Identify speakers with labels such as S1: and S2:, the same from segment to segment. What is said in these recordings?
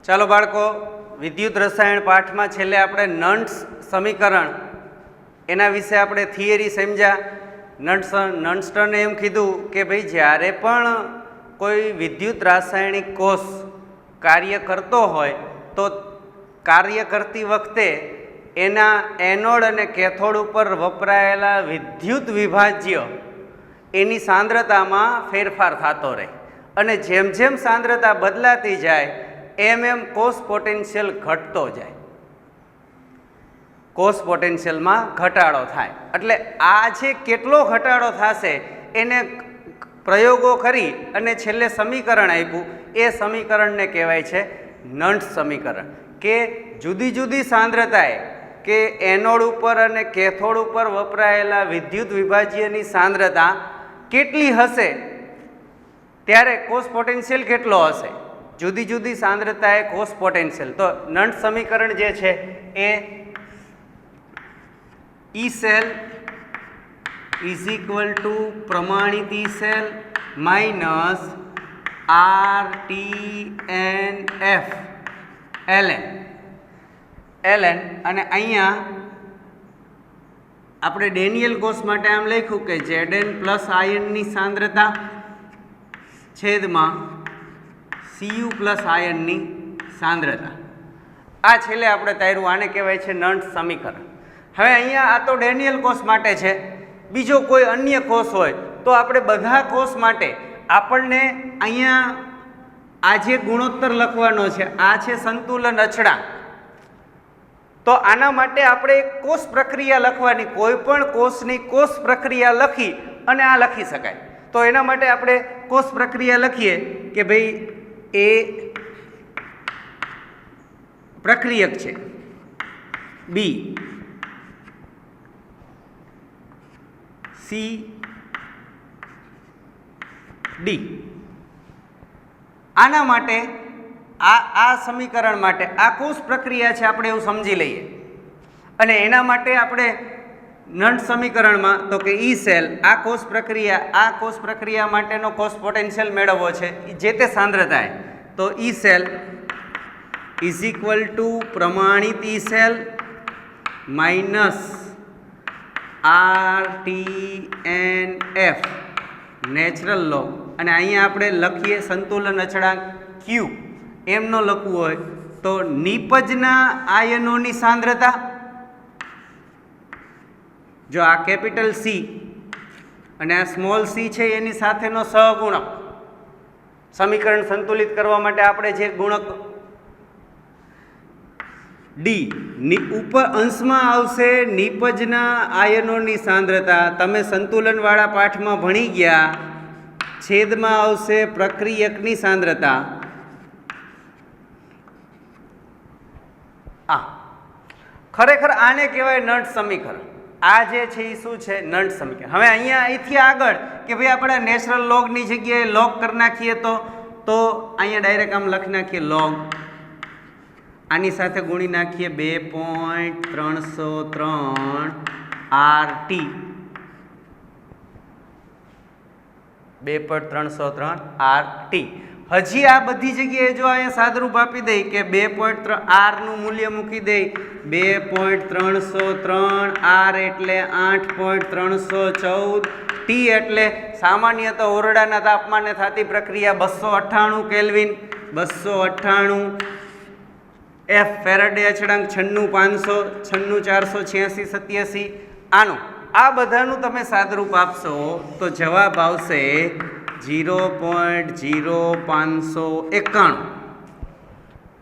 S1: ચાલો બાળકો, વિદ્યુત રસાયણ પાઠમાં છેલ્લે આપણે નન્સ સમીકરણ એના વિશે આપણે થિયરી સમજ્યા. નન્સ્ટને એમ કીધું કે ભાઈ જ્યારે પણ કોઈ વિદ્યુત રાસાયણિક કોષ કાર્ય કરતો હોય તો કાર્ય કરતી વખતે એના એનોડ અને કેથોડ ઉપર વપરાયેલા વિદ્યુત વિભાજ્ય એની સાંદ્રતામાં ફેરફાર થતો રહે અને જેમ જેમ સાંદ્રતા બદલાતી જાય એમ કોષ પોટેન્શિયલ ઘટતો જાય, કોષ પોટેન્શિયલમાં ઘટાડો થાય. એટલે આ જે કેટલો ઘટાડો થશે એને પ્રયોગો કરી અને છેલ્લે સમીકરણ આપ્યું. એ સમીકરણને કહેવાય છે નન્સ સમીકરણ. કે જુદી જુદી સાંદ્રતાએ કે એનોડ ઉપર અને કેથોડ ઉપર વપરાયેલા વિદ્યુત વિભાજ્યની સાંદ્રતા કેટલી હશે ત્યારે કોષ પોટેન્શિયલ કેટલો હશે. જુદી જુદી સાંદ્રતાએ કોષ પોટેન્શિયલ. તો નન્સ સમીકરણ જે છે એ ઈ સેલ ઇઝ ઇક્વલ ટુ પ્રમાણિત E cell minus RTNF ln અને અહીંયા આપણે ડેનિયલ કોષ માટે આમ લખ્યું કે Zn પ્લસ આયનની સાંદ્રતા છેદમાં Cu પ્લસ આયનની સાંદ્રતા. આ છેલ્લે આપણે તાર્યું. આને કહેવાય છે નન્સ સમીકરણ. હવે અહીંયા આ તો ડેનિયલ કોષ માટે છે. બીજો કોઈ અન્ય કોષ હોય તો આપણે બધા કોષ માટે આપણને અહીંયા આ જે ગુણોત્તર લખવાનો છે આ છે સંતુલન અચળાંક. તો આના માટે આપણે કોષ પ્રક્રિયા લખવાની, કોઈ પણ કોષની કોષ પ્રક્રિયા લખી અને આ લખી શકાય. તો એના માટે આપણે કોષ પ્રક્રિયા લખીએ કે ભાઈ એ પ્રક્રિયક છે, બી સી ડી. આના માટે આ સમીકરણ માટે આ કોષ પ્રક્રિયા છે આપણે એવું સમજી લઈએ. અને એના માટે આપણે નન્સ સમીકરણમાં તો કે ઈ સેલ આ કોષ પ્રક્રિયા માટેનો કોષ પોટેન્શિયલ મેળવવો છે જે તે સાંદ્રતાએ. તો E cell is equal to પ્રમાણિત E cell minus RTNF natural log. અને અહીંયા આપણે લખીએ સંતુલન અચળાંક Q. એમ ન લખવું હોય તો નિપજના આયનોની સાંદ્રતા, જો આ કેપિટલ C અને આ સ્મોલ c છે એની સાથેનો સહગુણક, સમીકરણ સંતુલિત કરવા માટે આપણે જે ગુણક ડી ઉપર અંશમાં આવશે નિપજના આયનોની સાંદ્રતા. તમે સંતુલનવાળા પાઠમાં ભણી ગયા. છેદમાં આવશે પ્રક્રિયકની સાંદ્રતા. ખરેખર આને કહેવાય નન્સ સમીકરણ. આ જે છે એ શું છે? નન્સ સમીકરણ. હવે અહીંયા અહીંથી આગળ કે ભાઈ આપણે નેચરલ લોગની જગ્યાએ લોગ કરી નાખીએ તો અહીંયા ડાયરેક્ટ આમ લખી નાખીએ લોગ. આની સાથે ગુણી નાખીએ 2.303 RT, 2.303 RT. હજી આ બધી જગ્યાએ જો અહીંયા સાદરૂપ આપી દઈ કે 2.3 R નું મૂલ્ય મૂકી દઈ 2.303 R એટલે 8.314 T એટલે સામાન્ય તો ઓરડાના તાપમાને થતી પ્રક્રિયા 298 કેલ્વિન, 298 F ફેરાડે અચળાંક 96500 96486 87. આનું આ બધાનું તમે સાદરૂપ આપશો તો જવાબ આવશે 0.0591.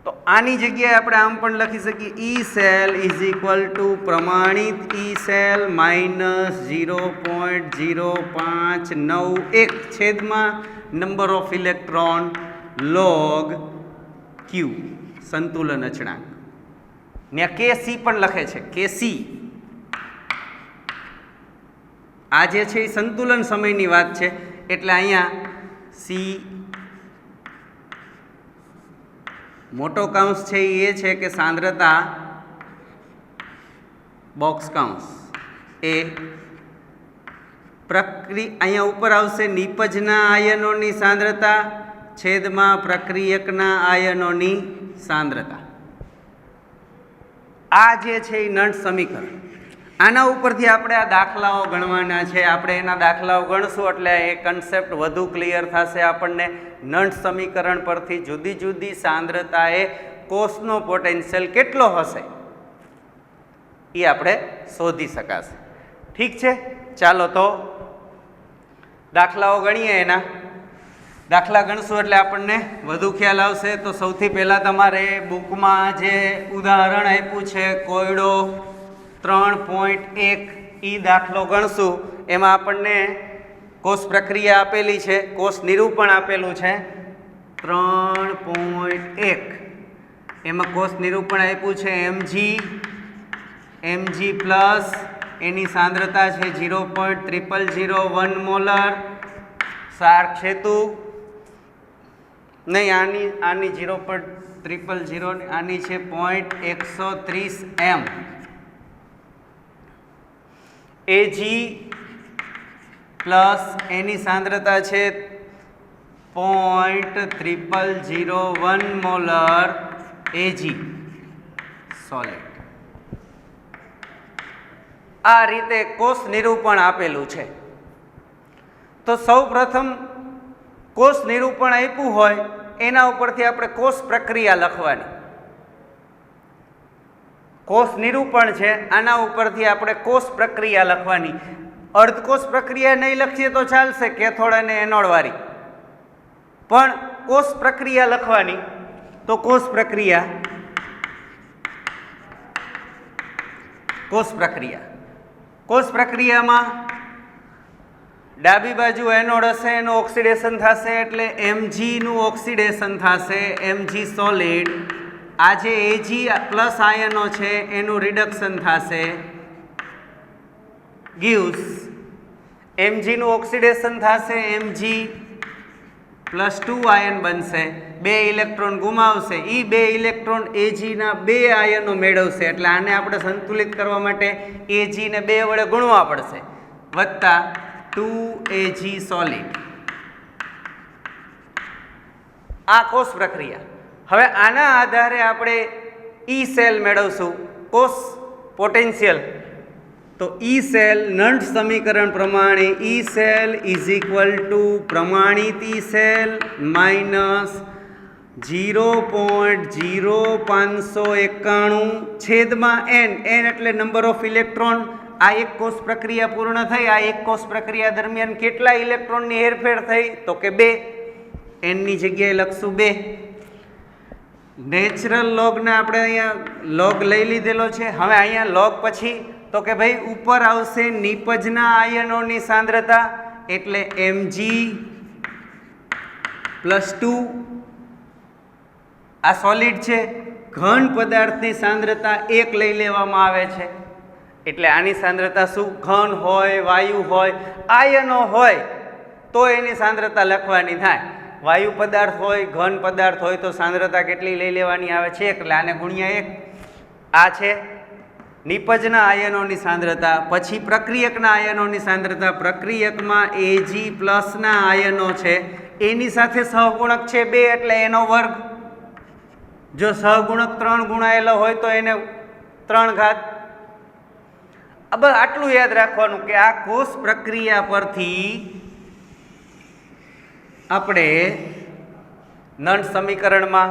S1: તો આની જગ્યાએ આપણે આમ પણ લખી શકીએ ઈ સેલ ઇઝ ઇક્વલ ટુ પ્રમાણિત ઈ સેલ માઇનસ 0.0591 છેદમાં number of electron log Q સંતુલન અચળાંક. ત્યાં KC પણ લખે છે, KC. આ જે છે એ સંતુલન સમયની વાત છે એટલે અહીંયા C મોટો કૌંસ છે એ છે કે સાંદ્રતા બોક્સ કૌંસ એ અહીંયા ઉપર આવશે નિપજના આયનોની સાંદ્રતા છેદમાં પ્રક્રિયકના આયનોની સાંદ્રતા. આ જે છે એ નંટ સમીકરણ. આના ઉપરથી આપણે આ દાખલાઓ ગણવાના છે. આપણે એના દાખલાઓ ગણશું એટલે એ કન્સેપ્ટ વધુ ક્લિયર થશે આપણને. નંટ સમીકરણ પરથી જુદી જુદી સાંદ્રતાએ કોષનો પોટેન્શિયલ કેટલો હશે એ આપણે શોધી શકાશે. ઠીક છે, ચાલો તો દાખલાઓ ગણીએ. એના દાખલા ગણશું એટલે આપણને વધુ ખ્યાલ આવશે. તો સૌથી પહેલાં તમારે બુકમાં જે ઉદાહરણ આપ્યું છે કોયડો 3.1 એ દાખલો ગણશું. એમાં આપણને કોષ પ્રક્રિયા આપેલી છે, કોષ નિરૂપણ આપેલું છે 3.1. એમાં કોષ નિરૂપણ આપ્યું છે mg પ્લસ એની સાંદ્રતા છે 0.0001 મોલર. સાર્ક સેતુ નહીં, આની 0.000 આની છે 0.130 m. Ag પ્લસ એની સાંદ્રતા છે 0.0001 મોલર Ag સોલિડ. આ રીતે કોષ નિરૂપણ આપેલું છે. તો સૌ પ્રથમ કોષ નિરૂપણ આપ્યું હોય એના ઉપરથી આપણે કોષ પ્રક્રિયા લખવાની. કોષ નિરૂપણ છે આના ઉપરથી આપણે કોષ પ્રક્રિયા લખવાની. અર્ધકોષ પ્રક્રિયા નહીં લખીએ તો ચાલશે, કેથોડ અને એનોડ વાળી, પણ કોષ પ્રક્રિયા લખવાની. તો કોષ પ્રક્રિયામાં ડાબી બાજુ એનોડ હશે, એનું ઓક્સિડેશન થશે એટલે Mg નું ઓક્સિડેશન થશે, Mg સોલિડ. આ જે Ag પ્લસ આયનો છે એનું રિડક્શન થશે, ગીવ્સ Mg નું ઓક્સિડેશન થશે, Mg +2 આયન બનશે, 2 ઇલેક્ટ્રોન ગુમાવશે. એ 2 ઇલેક્ટ્રોન Ag ના 2 આયનો મેળવશે. એટલે આને આપણે સંતુલિત કરવા માટે Ag ને 2 વડે ગુણવા પડશે, વત્તા 2Ag સોલિડ. આ કોષ પ્રક્રિયા. હવે આના આધારે આપણે ઈ સેલ મેળવશું, કોષ પોટેન્શિયલ. તો ઈ સેલ નંટ સમીકરણ પ્રમાણે ઈ સેલ ઇઝ ઇક્વલ ટુ પ્રમાણિત ઈ સેલ માઇનસ 0.0591 છેદમાં n. n એટલે નંબર ઓફ ઇલેક્ટ્રોન. આ એક કોષ પ્રક્રિયા પૂર્ણ થઈ. આ એક કોષ પ્રક્રિયા દરમિયાન કેટલા ઇલેક્ટ્રોનની હેરફેર થઈ? તો કે 2. n ની જગ્યાએ લખશું 2. નેચરલ લોગને આપણે અહીંયા લોગ લઈ લીધેલો છે. હવે અહીંયા લોગ પછી તો કે ભાઈ ઉપર આવશે નિપજના આયનોની સાંદ્રતા એટલે Mg +2. આ સોલિડ છે. ઘન પદાર્થની સાંદ્રતા 1 લઈ લેવામાં આવે છે. એટલે આની સાંદ્રતા શું? ઘન હોય, વાયુ હોય, આયનો હોય તો એની સાંદ્રતા લખવાની થાય. વાયુ પદાર્થ હોય, ઘન પદાર્થ હોય તો સાંદ્રતા કેટલી લઈ લેવાની આવે છે? 1. એટલે આને ગુણ્યા 1. આ છે નિપજના આયનોની સાંદ્રતા. પછી પ્રક્રિયકના આયનોની સાંદ્રતા. પ્રક્રિયકમાં Ag પ્લસના આયનો છે એની સાથે સહગુણક છે 2 એટલે એનો વર્ગ. જો સહગુણક 3 ગુણાયેલો હોય તો એને 3 ઘાત. બસ આટલું યાદ રાખવાનું કે આ કોષ પ્રક્રિયા પરથી આપણે નંટ સમીકરણમાં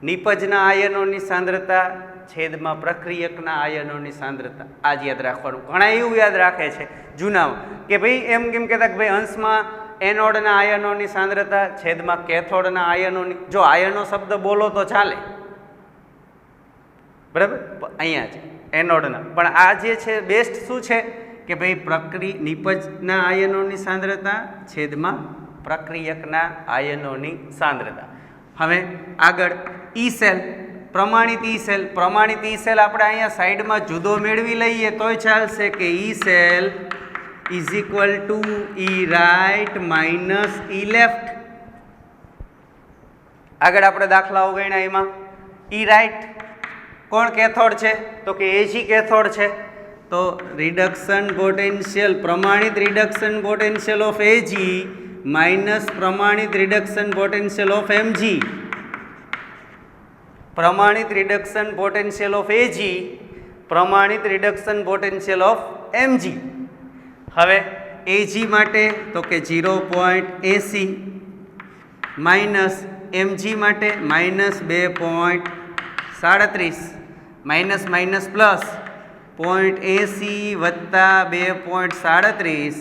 S1: નિપજના આયનોની સાંદ્રતા છેદમાં પ્રક્રિયકના આયનોની સાંદ્રતા આ જ યાદ રાખવાનું. ઘણા એવું યાદ રાખે છે જૂનામાં કે ભાઈ એમ કેમ કહેતા કે ભાઈ અંશમાં એનોડના આયનોની સાંદ્રતા છેદમાં કેથોડના આયનોની. જો આયનો શબ્દ બોલો તો ચાલે, બરાબર, અહીંયા છે એનોડના. પણ આ જે છે બેસ્ટ શું છે કે ભાઈ નિપજના આયનોની સાંદ્રતા છેદમાં પ્રક્રિયકના આયનોની સાંદ્રતા. હવે આગળ ઈ સેલ, પ્રમાણિત ઈ સેલ. પ્રમાણિત ઈ સેલ આપણે અહીંયા સાઈડમાં જુદો મેળવી લઈએ તોય ચાલશે કે E cell is equal to E right minus E left. આગળ આપણે દાખલાઓ ગણ્યા. એમાં ઈ રાઇટ કોણ કેથોડ છે? તો કે Ag કેથોડ છે. તો રિડક્શન પોટેન્શિયલ, પ્રમાણિત reduction potential of Ag minus પ્રમાણિત રિડક્શન પોટેન્શિયલ ઓફ Mg. પ્રમાણિત રિડક્શન પોટેન્શિયલ ઓફ Ag, પ્રમાણિત રિડક્શન પોટેન્શિયલ ઓફ Mg. હવે Ag માટે તો કે 0.80 માઇનસ Mg માટે -2.37 માઇનસ માઇનસ પ્લસ 0.80 વત્તા 2.37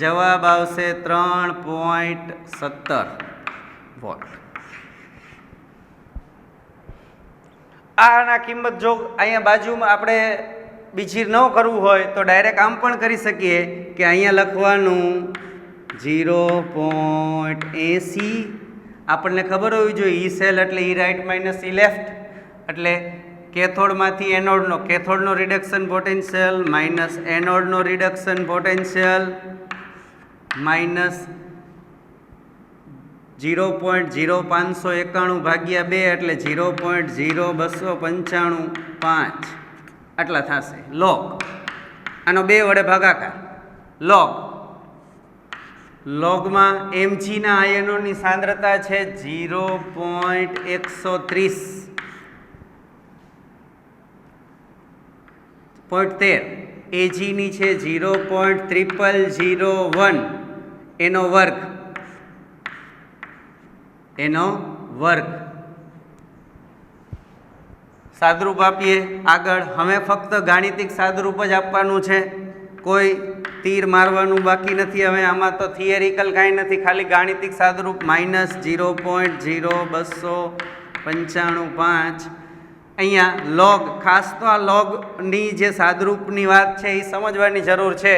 S1: જવાબ આવશે 3.17 વોટ. આના કિંમત જો અહીંયા બાજુમાં આપણે બીજી ન કરવું હોય તો ડાયરેક્ટ આમ પણ કરી શકીએ કે અહીંયા લખવાનું 0.80. આપણને ખબર હોવી જોઈએ ઈ સેલ એટલે E right minus E left, એટલે કેથોડમાંથી એનોડનો કેથોડનો રિડક્શન પોટેન્શિયલ માઇનસ એનોડનો રિડક્શન પોટેન્શિયલ માઇનસ 0.0591 ભાગ્યા 2 એટલે 0.0295 આટલા થશે લોગ. આનો 2 વડે ભાગાકાર લોગ. લોગમાં Mgના આયનોની સાંદ્રતા છે 0.13. Agની છે 0.0001 એનો વર્ગ સાદરૂપ આપીએ આગળ. હવે ફક્ત ગાણિતિક સાદરૂપ જ આપવાનું છે, કોઈ તીર મારવાનું બાકી નથી. હવે આમાં તો થિયરિકલ કાંઈ નથી, ખાલી ગાણિતિક સાદરૂપ -0.0295. અહીંયા લોગ, ખાસ તો આ લોગની જે સાદરૂપની વાત છે એ સમજવાની જરૂર છે.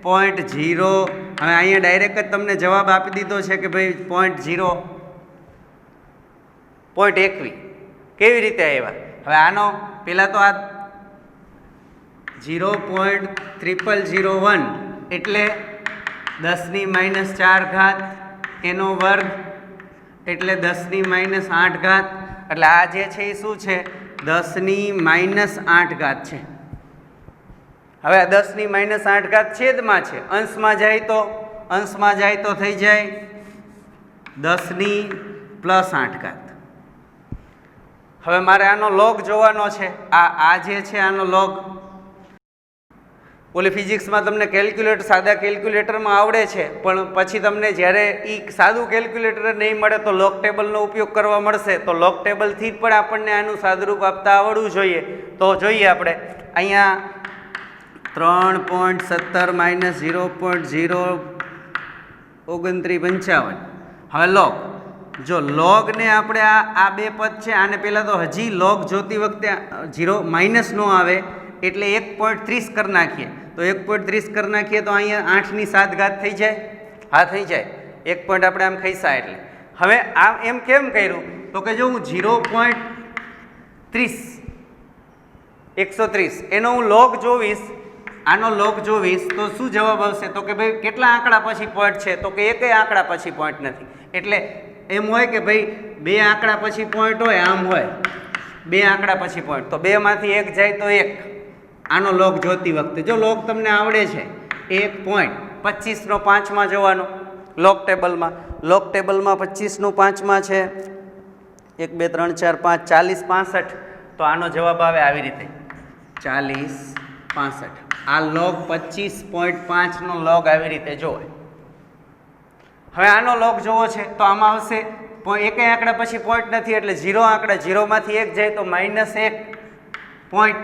S1: 0.0 હવે અહીંયા ડાયરેક્ટ જ તમને જવાબ આપી દીધો છે કે ભાઈ 0.21 કેવી રીતે આવ્યા. હવે આનો પહેલાં તો આ 0.0001 એટલે 10⁻⁴ એનો વર્ગ એટલે 10⁻⁸. એટલે આ જે છે એ શું છે 10⁻⁸ છે. હવે આ 10⁻⁸ છેદમાં છે, અંશમાં જાય તો થઈ જાય 10⁻+8. હવે મારે આનો લોગ જોવાનો છે. આ જે છે આનો લોગ ઓલી ફિઝિક્સમાં તમને કેલ્ક્યુલેટર સાદા કેલ્ક્યુલેટરમાં આવડે છે, પણ પછી તમને જ્યારે એ સાદું કેલ્ક્યુલેટર નહીં મળે તો લોગ ટેબલનો ઉપયોગ કરવા મળશે. તો લોગ ટેબલથી પણ આપણને આનું સાદુરૂપ આપતા આવડવું જોઈએ. તો જોઈએ આપણે અહીંયા 3.17 - 0.02955. હવે લોગ, જો લોગને આપણે આ બે પદ છે આને પહેલાં તો હજી લોગ જોતી વખતે 0 માઇનસ ન આવે એટલે 1.30 કરી નાખીએ. તો 1.30 કરી નાખીએ તો અહીંયા 8⁷ થઈ જાય. હા થઈ જાય. 1 પોઈન્ટ આપણે આમ ખઈસા એટલે. હવે આમ એમ કેમ કર્યું તો કે જો હું 0.130 એનો હું લોગ જોવીશ, આનો લોગ જોવીશ તો શું જવાબ આવશે તો કે ભાઈ કેટલા આંકડા પછી પોઈન્ટ છે તો કે એકેય આંકડા પછી પોઈન્ટ નથી. એટલે એમ હોય કે ભાઈ 2 આંકડા પછી પોઈન્ટ હોય, આમ હોય 2 આંકડા પછી પોઈન્ટ, તો 2 માંથી 1 જાય તો 1. આનો લોગ જોતી વખતે જો લોગ તમને આવડે છે 1.25/5 જવાનો લોગ ટેબલમાં. લોગ ટેબલમાં 25/5 છે 1 2 3 4 5 40 65. તો આનો જવાબ આવે આવી રીતે 40 65. આ લોગ 25.5 નો લોગ આવી રીતે જોવે. હવે આનો લોગ જોવો છે તો આમાં આવશે એકેય આંકડા પછી પોઈન્ટ નથી એટલે 0 આંકડા, 0 માંથી 1 જાય તો -1 પોઈન્ટ.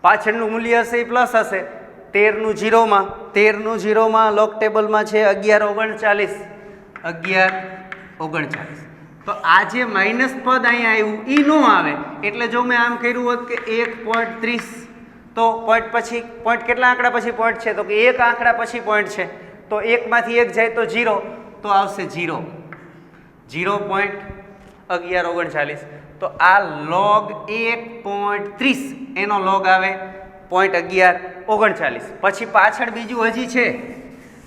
S1: પાછળનું મૂલ્ય હશે એ પ્લસ હશે. 13નું 0માં લોગ ટેબલમાં છે 1139. તો આ જે માઇનસ પદ અહીંયા આવ્યું એ ન આવે. એટલે જો મેં આમ કર્યું હોત કે 1.30 તો પોઈન્ટ પછી પોઈન્ટ કેટલા આંકડા પછી પોઈન્ટ છે તો કે 1 આંકડા પછી પોઈન્ટ છે. તો 1 માંથી 1 જાય તો 0, તો આવશે 0.1139. તો આ લોગ 1.30 એનો લોગ આવે 0.1139. પછી પાછળ બીજું હજી છે.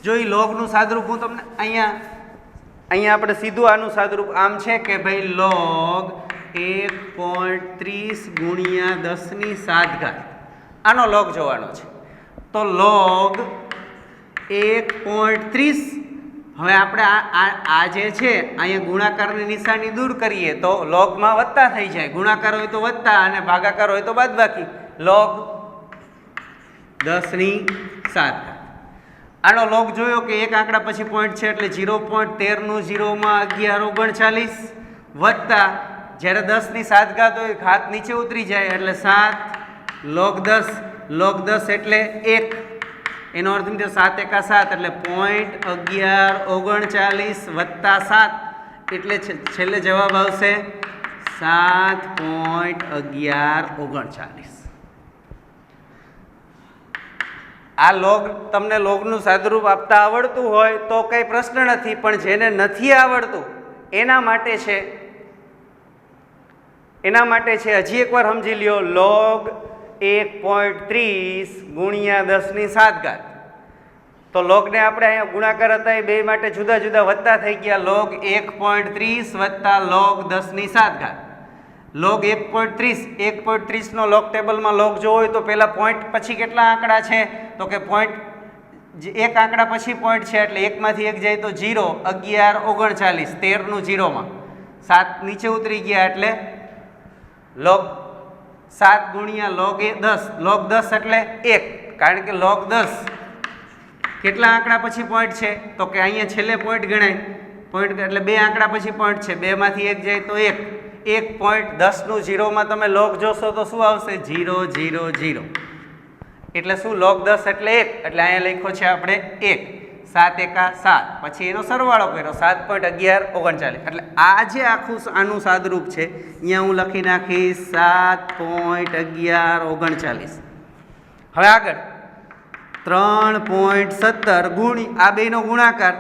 S1: જો એ લોગનું સાદરૂપ હું તમને અહીંયા આપણે સીધું આનું સાદરૂપ આમ છે કે ભાઈ લોગ 1.30 × 10⁷ આનો લોગ જોવાનો છે. તો લોગ 1.30 હવે આપણે આ જે છે અહીંયા ગુણાકારની નિશાની દૂર કરીએ તો લોગમાં વત્તા થઈ જાય, ગુણાકાર હોય તો વત્તા અને ભાગાકાર હોય તો બાદબાકી, લોગ 10⁷. આનો લોગ જોયો કે એક આંકડા પછી પોઈન્ટ છે એટલે 0.13નું 0માં 11 39 વત્તા જ્યારે 10⁷ હોય ઘાત નીચે ઉતરી જાય એટલે 7 log 10, log 10 એટલે 1, એનો અર્થ એમ થયો 7 એકા 7 એટલે 0.1139 વત્તા 7 એટલે છેલ્લે જવાબ આવશે 7.1139. આ લોગ તમને લોગનું સાદુરૂપ આપતા આવડતું હોય તો કંઈ પ્રશ્ન નથી, પણ જેને નથી આવડતું એના માટે છે હજી એકવાર સમજી લ્યો, લોગ 1.30 ગુણ્યા 10⁷. તો લોગને આપણે અહીંયા ગુણાકાર હતા એ બે માટે જુદા જુદા વત્તા થઈ ગયા, લોગ 1.30 વત્તા લોગ 10⁷. લોગ 1.30 નો લોગ ટેબલમાં લોગ જોવો હોય તો પહેલાં પોઈન્ટ પછી કેટલા આંકડા છે તો કે પોઈન્ટ એક આંકડા પછી પોઈન્ટ છે એટલે એકમાંથી એક જાય તો 0, 11 39, 13નું 0માં 7 નીચે ઉતરી ગયા એટલે લોગ 7 ગુણ્યા લોગ 10, લોગ 10 એટલે 1, કારણ કે લોગ 10 કેટલા આંકડા પછી પોઈન્ટ છે તો કે અહીંયા છેલ્લે પોઈન્ટ ગણાય, પોઈન્ટ એટલે બે આંકડા પછી પોઈન્ટ છે, બેમાંથી એક જાય તો 1.10નું 0માં તમે લોગ જોશો તો શું આવશે 0 0 0, એટલે શું લોગ 10 એટલે 1, એટલે અહીંયા લખ્યો છે આપણે 1, 7 એકા 7, પછી એનો સરવાળો કર્યો 7.1139, એટલે આ જે આખું આનું સાદરૂપ છે અહીંયા હું લખી નાખીશ 7.1139. હવે આગળ 3.17 ગુણી આ બેનો ગુણાકાર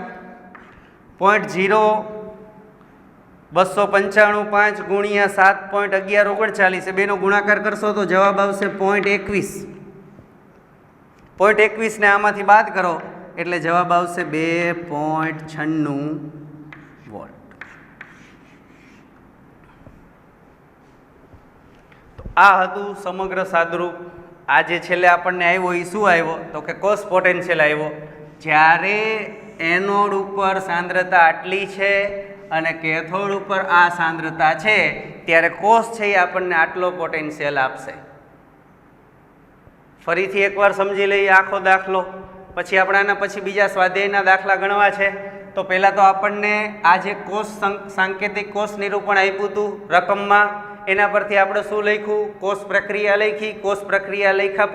S1: 0.295 ગુણ્યા 7.1139 એ બેનો ગુણાકાર કરશો તો જવાબ આવશે 0.21. 0.21 ને આમાંથી બાદ કરો એટલે જવાબ આવશે 2.96 વોલ્ટ. તો આ હતું સમગ્ર સાદરૂપ. આ જે છેલ્લે આપણને આવ્યો એ શું આવ્યો તો કે કોસ પોટેન્શિયલ આવ્યો. જ્યારે એનોડ ઉપર સાંદ્રતા આટલી છે અને કેથોડ ઉપર આ સાંદ્રતા છે ત્યારે કોસ છે એ આપણને આટલો પોટેન્શિયલ આપશે. ફરીથી એકવાર સમજી લઈએ આખો દાખલો, પછી આપણે આના પછી બીજા સ્વાધ્યાયના દાખલા ગણવા છે. તો પહેલાં તો આપણને આ જે કોસ સાંકેતિક કોસ નિરૂપણ આપ્યું હતું રકમમાં, એના પરથી આપણે શું લખ્યું, કોસ પ્રક્રિયા લખી. કોસ પ્રક્રિયા લખ્યા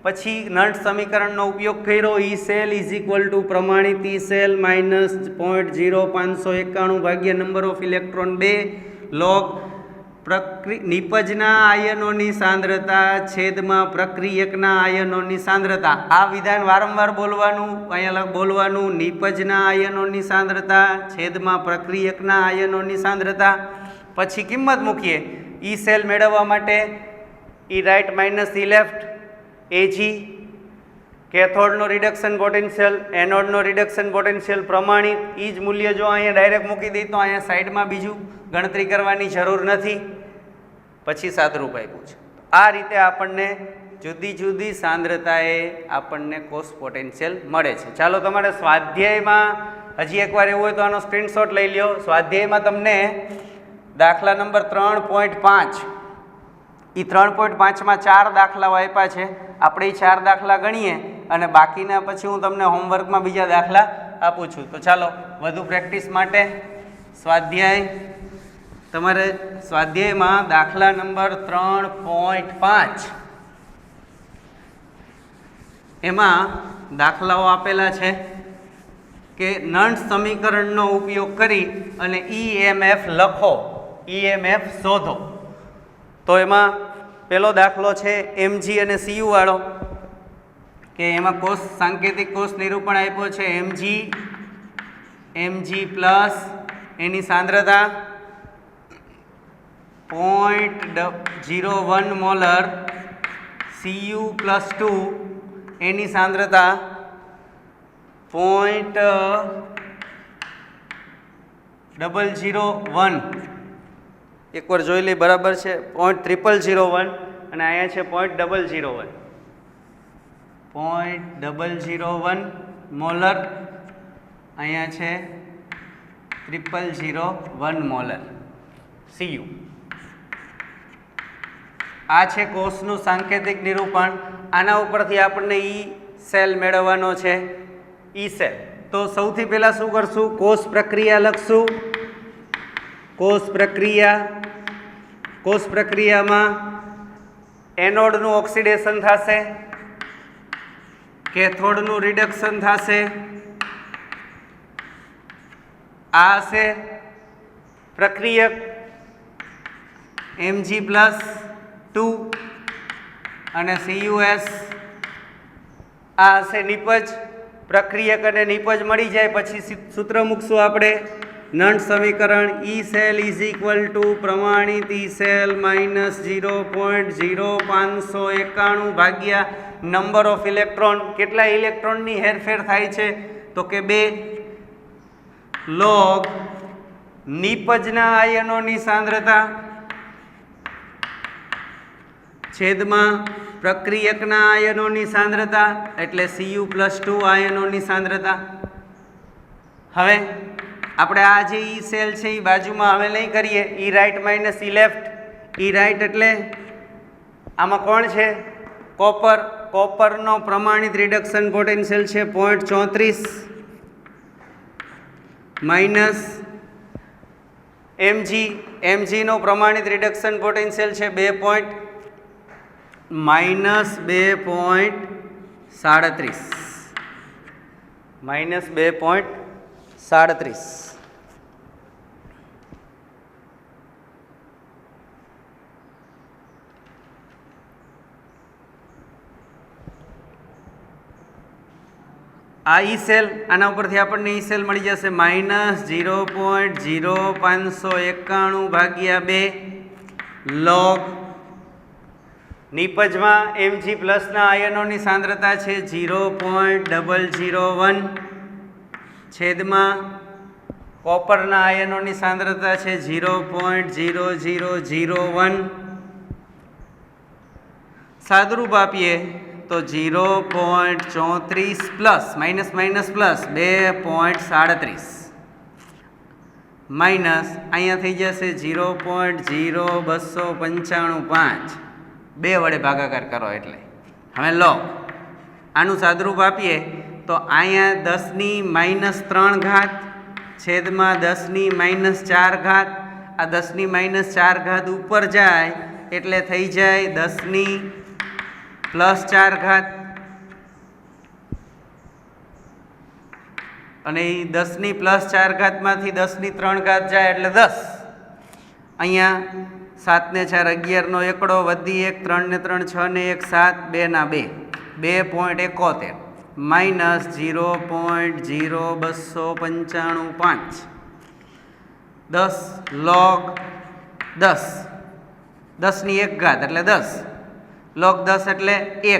S1: પછી નંટ સમીકરણનો ઉપયોગ કર્યો. ઈ સેલ ઇઝ ઇક્વલ ટુ પ્રમાણિત ઈ સેલ માઇનસ 0.0591 ભાગ્યા નંબર ઓફ ઇલેક્ટ્રોન 2 લોગ નિપજના આયનોની સાંદ્રતા છેદમાં પ્રક્રિયકના આયનોની સાંદ્રતા. આ વિધાન વારંવાર બોલવાનું, અહીંયા બોલવાનું, નિપજના આયનોની સાંદ્રતા છેદમાં પ્રક્રિયકના આયનોની સાંદ્રતા. પછી કિંમત મૂકીએ ઈ સેલ મેળવવા માટે, ઈ રાઇટ માઇનસ ઈ લેફ્ટ, એજી કેથોડનો રિડક્શન પોટેન્શિયલ, એનોડનો રિડક્શન પોટેન્શિયલ પ્રમાણિત. એ જ મૂલ્ય જો અહીંયા ડાયરેક્ટ મૂકી દઈએ તો અહીંયા સાઈડમાં બીજું ગણતરી કરવાની જરૂર નથી. પછી સાદરૂપ આપ્યું છે. આ રીતે આપણને જુદી જુદી સાંદ્રતાએ આપણને કોસ પોટેન્શિયલ મળે છે. ચાલો તમારે સ્વાધ્યાયમાં હજી એકવાર એવું હોય તો આનો સ્ક્રીનશોટ લઈ લ્યો. સ્વાધ્યાયમાં તમને દાખલા નંબર 3.5, એ 3.5માં 4 દાખલાઓ આપ્યા છે. આપણે એ 4 દાખલા ગણીએ અને બાકીના પછી હું તમને હોમવર્કમાં બીજા દાખલા આપું છું. તો ચાલો વધુ પ્રેક્ટિસ માટે સ્વાધ્યાય, તમારે સ્વાધ્યાયમાં દાખલા નંબર 3.5 એમાં દાખલાઓ આપેલા છે કે નંટ સમીકરણનો ઉપયોગ કરી અને EMF લખો, EMF શોધો. તો એમાં પહેલો દાખલો છે mg અને cu વાળો, કે એમાં કોસ સાંકેતિક કોસ નિરૂપણ આપ્યો છે mg પ્લસ એની સાંદ્રતા 0.01 મોલર, cu પ્લસ 2 એની સાંદ્રતા 0.001. એકવાર જોઈ લઈ બરાબર છે, 0.0001 અને અહીંયા છે 0.001. 0.001 મોલર અહીંયા છે 0001 મોલર Cu. આ છે કોષનું સાંકેતિક નિરૂપણ. આના ઉપરથી આપણને ઈ સેલ મેળવવાનો છે, ઈ સેલ. તો સૌથી પહેલા શું કરશું? કોષ પ્રક્રિયા લખશું. કોષ પ્રક્રિયામાં એનોડનું ઓક્સિડેશન થશે, કેથોડનું રિડક્શન થશે. આ હશે પ્રક્રિયક Mg+2 અને CuS. આ હશે નિપજ. પ્રક્રિયક અને નિપજ મળી જાય પછી સૂત્ર મૂકશું આપણે. નંટ સમીકરણ ઈ સેલ ઇઝ ઇક્વલ ટુ પ્રમાણિત ઈ સેલ માઇનસ 0.0591 ભાગ્યા નંબર ઓફ ઇલેક્ટ્રોન. કેટલા ઇલેક્ટ્રોનની હેરફેર થાય છે? તો કે 2 લોગ નિપજના આયનોની સાંદ્રતા છેદમાં પ્રક્રિયકના આયનોની સાંદ્રતા એટલે Cu+2 આયનોની સાંદ્રતા. હવે આપણે આ જે ઈ સેલ છે એ બાજુમાં હવે નહીં કરીએ. ઈ રાઈટ માઇનસ ઈ લેફ્ટ. ઈ રાઈટ એટલે આમાં કોણ છે? કોપર. કોપરનો પ્રમાણિત રિડક્શન પોટેન્શિયલ છે 0.34 માઇનસ Mg. Mgનો પ્રમાણિત રિડક્શન પોટેન્શિયલ છે -2.37. આ ઈ સેલ, આના ઉપરથી આપણને ઈ સેલ મળી જશે -0.0591 ભાગ્યા 2 લોગ નિપજમાં Mg+ના આયનોની સાંદ્રતા છે 0.001 છેદમાં કોપરના આયનોની સાંદ્રતા છે 0.0001. સાદુરૂપ આપીએ તો 0.34 પ્લસ માઇનસ 2.37 માઇનસ અહીંયા થઈ જશે 0.0295. 2 વડે ભાગાકાર કરો એટલે. હવે લો આનું સાદુરૂપ આપીએ તો અહીંયા 10⁻³ છેદમાં 10⁻⁴. આ 10⁻⁴ ઉપર જાય એટલે થઈ જાય 10⁻+4 અને એ 10⁻+4 માંથી 10⁻³ જાય એટલે 10. અહીંયા 7 ને 4 11 નો એકડો વધી 1 3 ને 3 6 ને 1 7 2 ના 2 2.71 માઇનસ 0.0295 10 log 10 10⁻⁴ એટલે 10 log 10 એટલે 1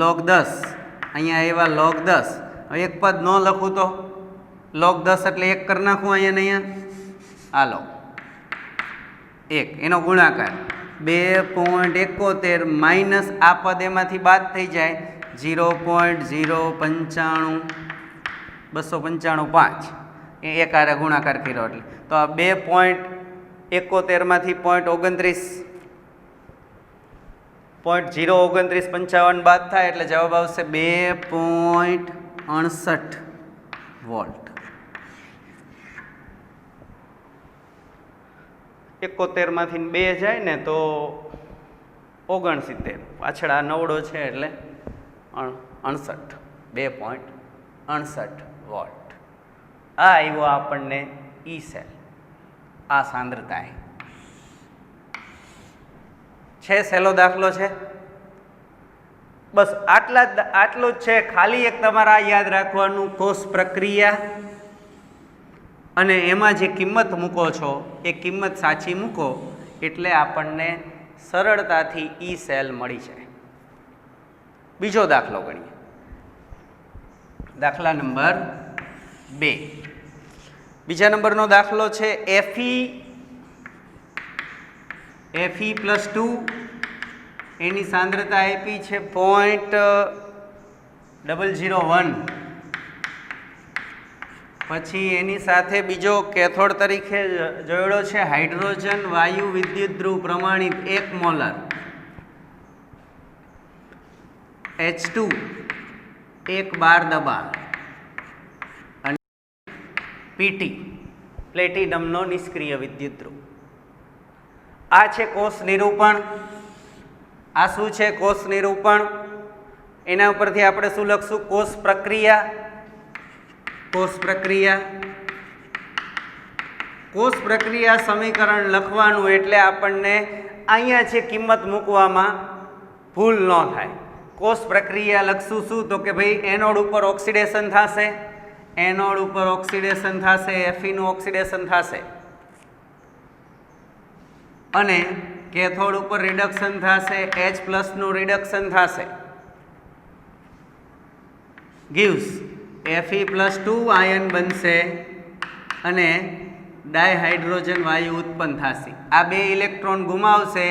S1: log 10 અહીંયા એવા log 10. હવે એક પદ ન લખું તો log 10 એટલે 1 કરી નાખું અહીંયા ને અહીંયા. આ લો 1 એનો ગુણાકાર 2.71 માઇનસ આ પદ એમાંથી બાદ થઈ જાય 0.095 એ એક આરે ગુણાકાર કર્યો એટલે તો આ 2.71 માંથી 0.02955 બાદ થાય એટલે જવાબ આવશે 2.68 વોલ્ટ. 71 માંથી 2 જાય ને તો 69. પાછળ આ નવડો છે એટલે 68. 2.68 વોલ્ટ. આ આવ્યો આપણને ઈ સેલ. આ સાંદ્રતા છે. સહેલો દાખલો છે. બસ આટલું જ છે. ખાલી એક તમારા યાદ રાખવાનું કોષ પ્રક્રિયા અને એમાં જે કિંમત મૂકો છો એ કિંમત સાચી મૂકો એટલે આપણને સરળતાથી ઈ સેલ મળી જાય. બીજો દાખલો ગણીએ. દાખલા નંબર 2. બીજા નંબરનો દાખલો છે Fe+2 એની સાંદ્રતા આપી છે 0.001 પછી એની સાથે બીજો કેથોડ તરીકે જોડ્યો છે હાઇડ્રોજન વાયુ વિદ્યુત ધ્રુવ પ્રમાણિત 1 મોલર H2 1 બાર દબાણ અને પીટી પ્લેટિનમનો નિષ્ક્રિય વિદ્યુત ધ્રુવ. આ છે કોષ નિરૂપણ. આ શું છે કોષ નિરૂપણ? એના ઉપરથી આપણે શું લખશું? કોષ પ્રક્રિયા. કોષ પ્રક્રિયા કોષ પ્રક્રિયા સમીકરણ લખવાનું એટલે આપણને અહીંયા છે કિંમત મૂકવામાં ભૂલ ન થાય. કોષ પ્રક્રિયા લખશું શું? તો કે ભાઈ એનોડ ઉપર ઓક્સિડેશન થશે, એનોડ ઉપર ઓક્સિડેશન થશે, Fe નું ઓક્સિડેશન થશે અને કેથોડ ઉપર રિડક્શન થશે, H+ નું રિડક્શન થશે. gives Fe+2 આયન બનશે અને ડાયહાઇડ્રોજન વાયુ ઉત્પન્ન થશે. આ બે ઇલેક્ટ્રોન ગુમાવશે,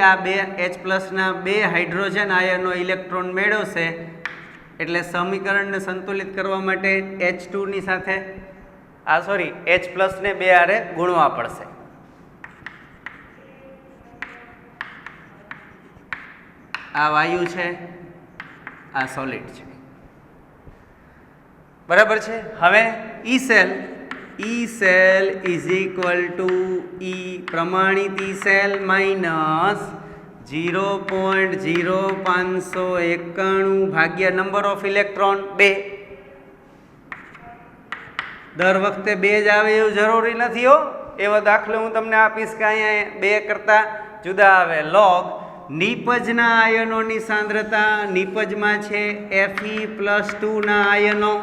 S1: આ બે H+ ના બે હાઇડ્રોજન આયનો ઇલેક્ટ્રોન મેળવશે એટલે સમીકરણને સંતુલિત કરવા માટે H2 ની સાથે H+ ને બે હારે ગુણવા પડશે. આ વાયુ છે, આ સોલિડ છે, બરાબર છે. હવે ઈ સેલ ઇઝ ઇક્વલ ટુ પ્રમાણિત ઈ સેલ માઇનસ 0.0591 ભાગ્યા નંબર ઓફ ઇલેક્ટ્રોન 2. દર વખતે 2 જ આવે એવું જરૂરી નથી હો. એવો દાખલો હું તમને આપીશ કે અહીંયા 2 કરતાં જુદા આવે. લોગ નિપજના આયનોની સાંદ્રતા, નિપજમાં છે Fe+2 ના આયનો,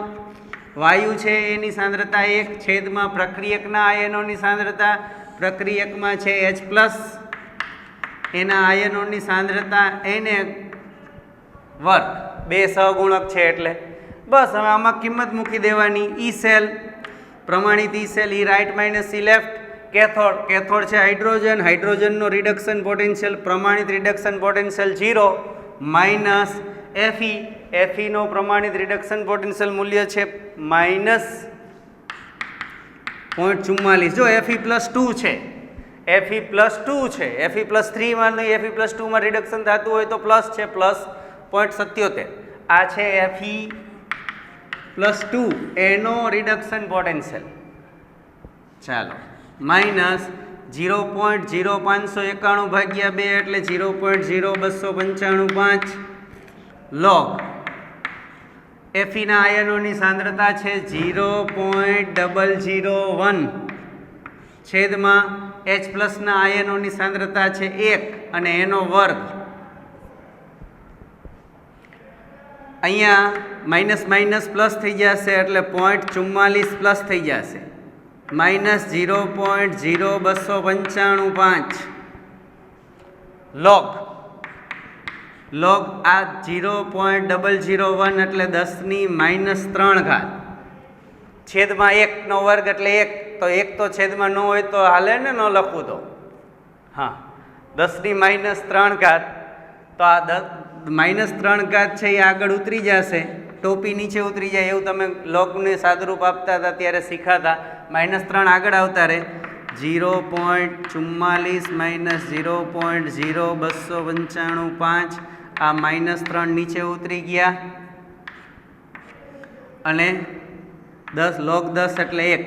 S1: વાયુ છે એની સાંદ્રતા 1 છેદમાં પ્રક્રિયકના આયનોની સાંદ્રતા, પ્રક્રિયકમાં છે H+, એના આયનોની સાંદ્રતા એને વર્ગ, 2 સહગુણક છે એટલે બસ હવે આમાં કિંમત મૂકી દેવાની. ઈ સેલ પ્રમાણિત E cell, E right minus E left. Cathode છે હાઇડ્રોજન, હાઇડ્રોજનનો રિડક્શન પોટેન્શિયલ, પ્રમાણિત રિડક્શન પોટેન્શિયલ 0 માઇનસ Fe નો પ્રમાણિત રિડક્શન પોટેન્શિયલ મૂલ્ય છે -0.44. જો Fe+2 છે, Fe+3 માં નહીં, Fe+2 માં રિડક્શન થતું હોય તો પ્લસ છે, +0.77. આ છે Fe+2 એનો રિડક્શન પોટેન્શિયલ. ચાલો -0.0591 ભાગ્યા 2 એટલે 0.0295 લોગ Fe ના આયનોની સાંદ્રતા છે 0.001 છેદમાં H+ ના આયનોની સાંદ્રતા છે 1 અને એનો વર્ગ. અહીંયા માઇનસ માઇનસ પ્લસ થઈ જશે એટલે 0.44 પ્લસ થઈ જશે, -0.0295 લોગ આ 0.001 એટલે 10⁻³ છેદમાં 1 નો વર્ગ એટલે 1, તો 1 તો છેદમાં ન હોય તો હાલે ને, ન લખવું તો. હા, 10⁻³ તો આ -3 છે એ આગળ ઉતરી જશે, ટોપી નીચે ઉતરી જાય એવું તમે લોગને સાદુરૂપ આપતા હતા ત્યારે શીખાતા. -3 આગળ આવતા રહે, 0.44 -0.0295 આ -3 નીચે ઉતરી ગયા અને 10 log 10 એટલે 1.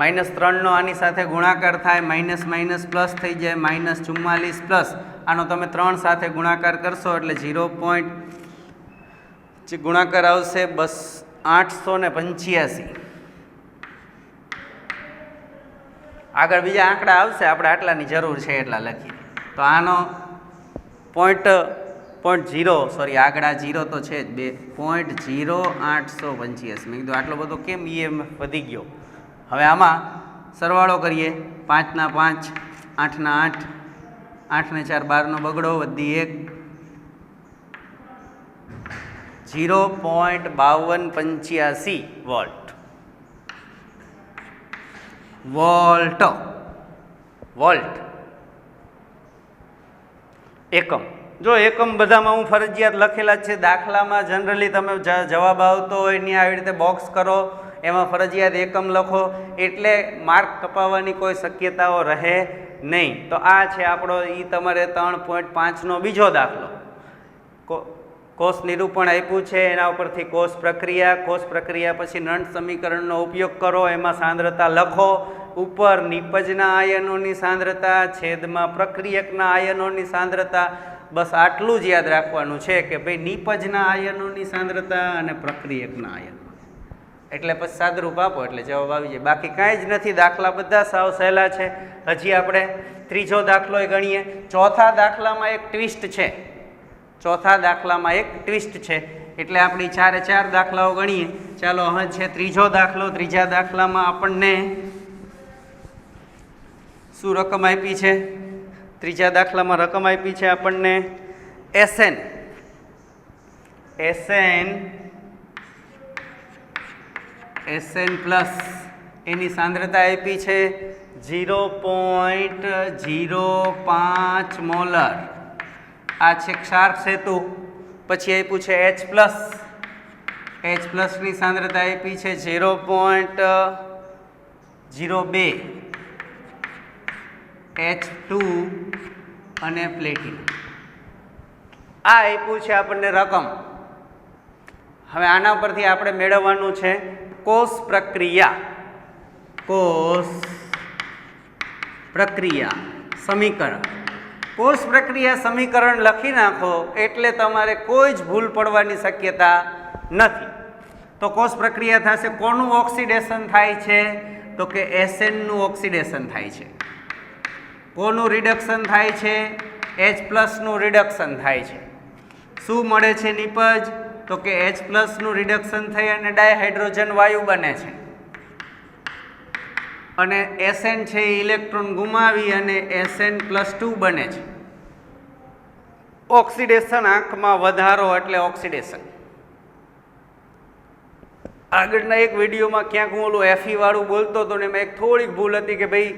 S1: -3 નો આની સાથે ગુણાકાર થાય, માઇનસ માઇનસ પ્લસ થઈ જાય, -44 પ્લસ આનો તમે 3 સાથે ગુણાકાર કરશો એટલે 0. ગુણાકાર આવશે 885. આગળ બીજા આંકડા આવશે, આપણે આટલાની જરૂર છે એટલા લખીએ. તો આનો આગળ 0 તો છે જ, 0.0885. મેં કીધું આટલો બધો કેમ EMF વધી ગયો. હવે આમાં સરવાળો કરીએ, 5 ના 5, 8 ના 8, 8 ને 4 12 નો બગડો, વધી 1, 0.5285 વોલ્ટ એકમ. જો એકમ બધામાં હું ફરજિયાત લખેલા જ છે, દાખલામાં જનરલી તમે જવાબ આવતો હોય એની આવી રીતે બોક્સ કરો, એમાં ફરજિયાત એકમ લખો એટલે માર્ક કપાવવાની કોઈ શક્યતાઓ રહે નહીં. તો આ છે આપણો તમારે 3.5નો બીજો દાખલો. કોષ નિરૂપણ આપ્યું છે, એના ઉપરથી કોષ પ્રક્રિયા પછી નંટ સમીકરણનો ઉપયોગ કરો, એમાં સાંદ્રતા લખો. ઉપર નિપજના આયનોની સાંદ્રતા, છેદમાં પ્રક્રિયકના આયનોની સાંદ્રતા. બસ આટલું જ યાદ રાખવાનું છે કે ભાઈ નિપજના આયનોની સાંદ્રતા અને પ્રક્રિયકના આયનો, એટલે પછી સાદરૂપ આપો એટલે જવાબ આવી જાય. બાકી કાંઈ જ નથી, દાખલા બધા સાવ સહેલા છે. હજી આપણે ત્રીજો દાખલો ગણીએ. ચોથા દાખલામાં એક ટ્વિસ્ટ છે. એટલે આપણી 4 દાખલાઓ ગણીએ. ચાલો હવે છે ત્રીજો દાખલો. ત્રીજા દાખલામાં આપણને શું રકમ આપી છે? ત્રીજા દાખલામાં રકમ આપી છે આપણને SN પ્લસ એની સાંદ્રતા આપી છે 0.05 મોલર. આ છે ક્ષાર સેતુ. પછી આપ્યું છે H પ્લસની સાંદ્રતા આપી છે 0.02 H2 અને પ્લેટિનમ. આ આપ્યું છે આપણને રકમ. હવે આના પરથી આપણે મેળવવાનું છે કોષ પ્રક્રિયા સમીકરણ. કોષ પ્રક્રિયા સમીકરણ લખી નાખો એટલે તમારે કોઈ જ ભૂલ પડવાની શક્યતા નથી. તો કોષ પ્રક્રિયા થશે. કોનું ઓક્સિડેશન થાય છે? તો કે SN નું ઓક્સિડેશન થાય છે. કોનું રિડક્શન થાય છે? H પ્લસનું રિડક્શન થાય છે. શું મળે છે નિપજ? તો કે H પ્લસનું રિડક્શન થઈ અને ડાયહાઇડ્રોજન વાયુ બને છે, અને SN છે એ ઇલેક્ટ્રોન ગુમાવી અને SN+2 બને છે. ઓક્સિડેશન આંખમાં વધારો એટલે ઓક્સિડેશન. આગળના એક વિડીયોમાં ક્યાંક હું ઓલું Fe વાળું બોલતો હતો ને એમાં એક થોડીક ભૂલ હતી કે ભાઈ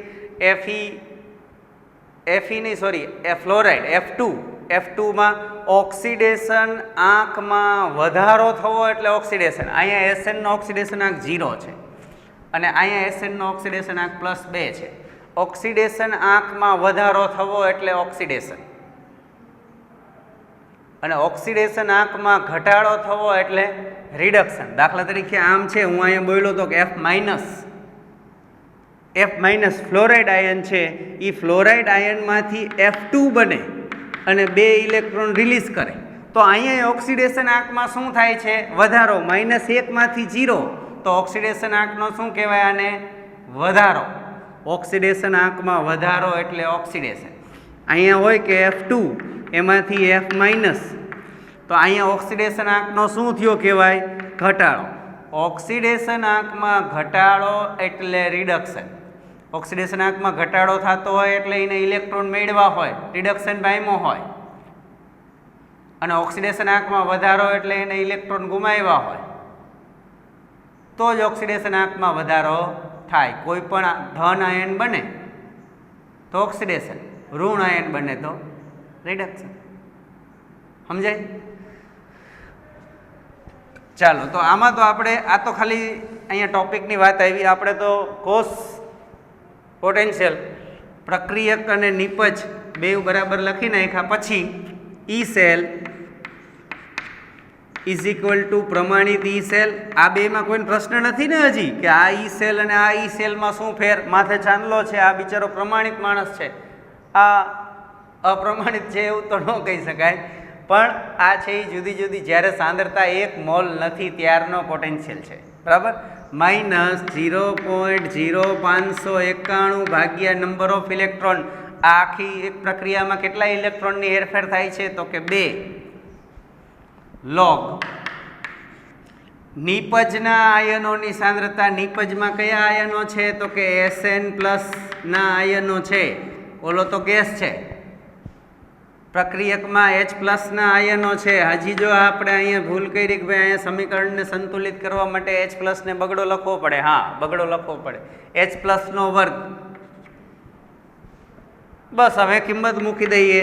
S1: ફ્લોરાઇડ F2માં ઓક્સિડેશન આંખમાં વધારો થવો એટલે ઓક્સિડેશન. અહીંયા SN નો ઓક્સિડેશન આંક 0 છે અને અહીંયા SN નો ઓક્સિડેશન આંક +2 છે. ઓક્સિડેશન આંખમાં વધારો થવો એટલે ઓક્સિડેશન, અને ઓક્સિડેશન આંખમાં ઘટાડો થવો એટલે રિડક્શન. દાખલા તરીકે આમ છે, હું અહીંયા બોલ્યો હતો કે F- ફ્લોરાઇડ આયન છે, એ ફ્લોરાઇડ આયનમાંથી F2 બને અને 2 ઇલેક્ટ્રોન રિલીઝ કરે. તો અહીંયા ઓક્સિડેશન આંકમાં શું થાય છે? વધારો. -1 માંથી 0, તો ઓક્સિડેશન આંકનો શું કહેવાય? આને વધારો. ઓક્સિડેશન આંકમાં વધારો એટલે ઓક્સિડેશન. અહીંયા હોય કે F2 એમાંથી F-, તો અહીંયા ઓક્સિડેશન આંકનો શું થયો કહેવાય? ઘટાડો. ઓક્સિડેશન આંકમાં ઘટાડો એટલે રિડક્શન. ઓક્સિડેશન આંકમાં ઘટાડો થતો હોય એટલે એને ઇલેક્ટ્રોન મેળવા હોય, રિડક્શન પામ્યો હોય, અને ઓક્સિડેશન આંકમાં વધારો એટલે એને ઇલેક્ટ્રોન ગુમાવ્યા હોય, તો જ ઓક્સિડેશન આંકમાં વધારો થાય. કોઈ પણ ધન આયન બને તો ઓક્સિડેશન, ઋણ આયન બને તો રિડક્શન. સમજાય? ચાલો, તો આમાં તો આપણે આ તો ખાલી અહીંયા ટોપિકની વાત આવી. આપણે તો કોષ પોટેન્શિયલ, પ્રક્રિયક અને નિપજ બેઉ બરાબર લખી નાખ્યા. પછી ઈ સેલ ઇઝ ઇક્વલ ટુ પ્રમાણિત ઈ સેલ. આ બેમાં કોઈ પ્રશ્ન નથી ને હજી કે આ ઈ સેલ અને આ ઈ સેલમાં શું ફેર? માથે ચાંદલો છે, આ બિચારો પ્રમાણિત માણસ છે, આ અપ્રમાણિત છે એવું તો ન કહી શકાય. પણ આ છે એ જુદી જુદી, જ્યારે સાંદ્રતા 1 મોલ નથી ત્યારનો પોટેન્શિયલ છે. બરાબર? -0.0591 ભાગ્યા નંબર ઓફ ઇલેક્ટ્રોન. આ આખી એક પ્રક્રિયામાં કેટલા ઇલેક્ટ્રોનની હેરફેર થાય છે? તો કે 2 log નિપજના આયનોની સાંદ્રતા. નિપજમાં કયા આયનો છે? તો કે SN+ ના આયનો છે. ઓલો તો ગેસ છે. પ્રક્રિયકમાં H+ ના આયનો છે. હજી જો આપણે અહીંયા ભૂલ કરી કે ભાઈ અહીંયા સમીકરણને સંતુલિત કરવા માટે H+ ને બગડો લખવો પડે. હા, બગડો લખવો પડે. H+ નો વર્ગ. બસ હવે કિંમત મૂકી દઈએ.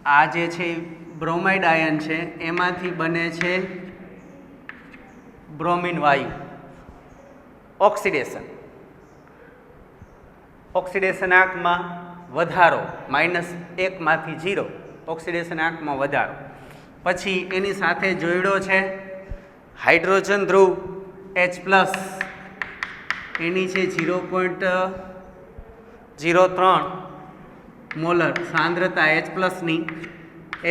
S1: આ જે છે બ્રોમાઇડ આયન છે એમાંથી બને છે બ્રોમિન વાયુ. ઓક્સિડેશન, ઓક્સિડેશન આંકમાં વધારો, -1 માંથી 0, ઓક્સિડેશન આંકમાં વધારો. પછી એની સાથે જોડ્યો છે હાઇડ્રોજન ધ્રુવ H+, એની છે 0.03 મોલર સાંદ્રતા H+ની,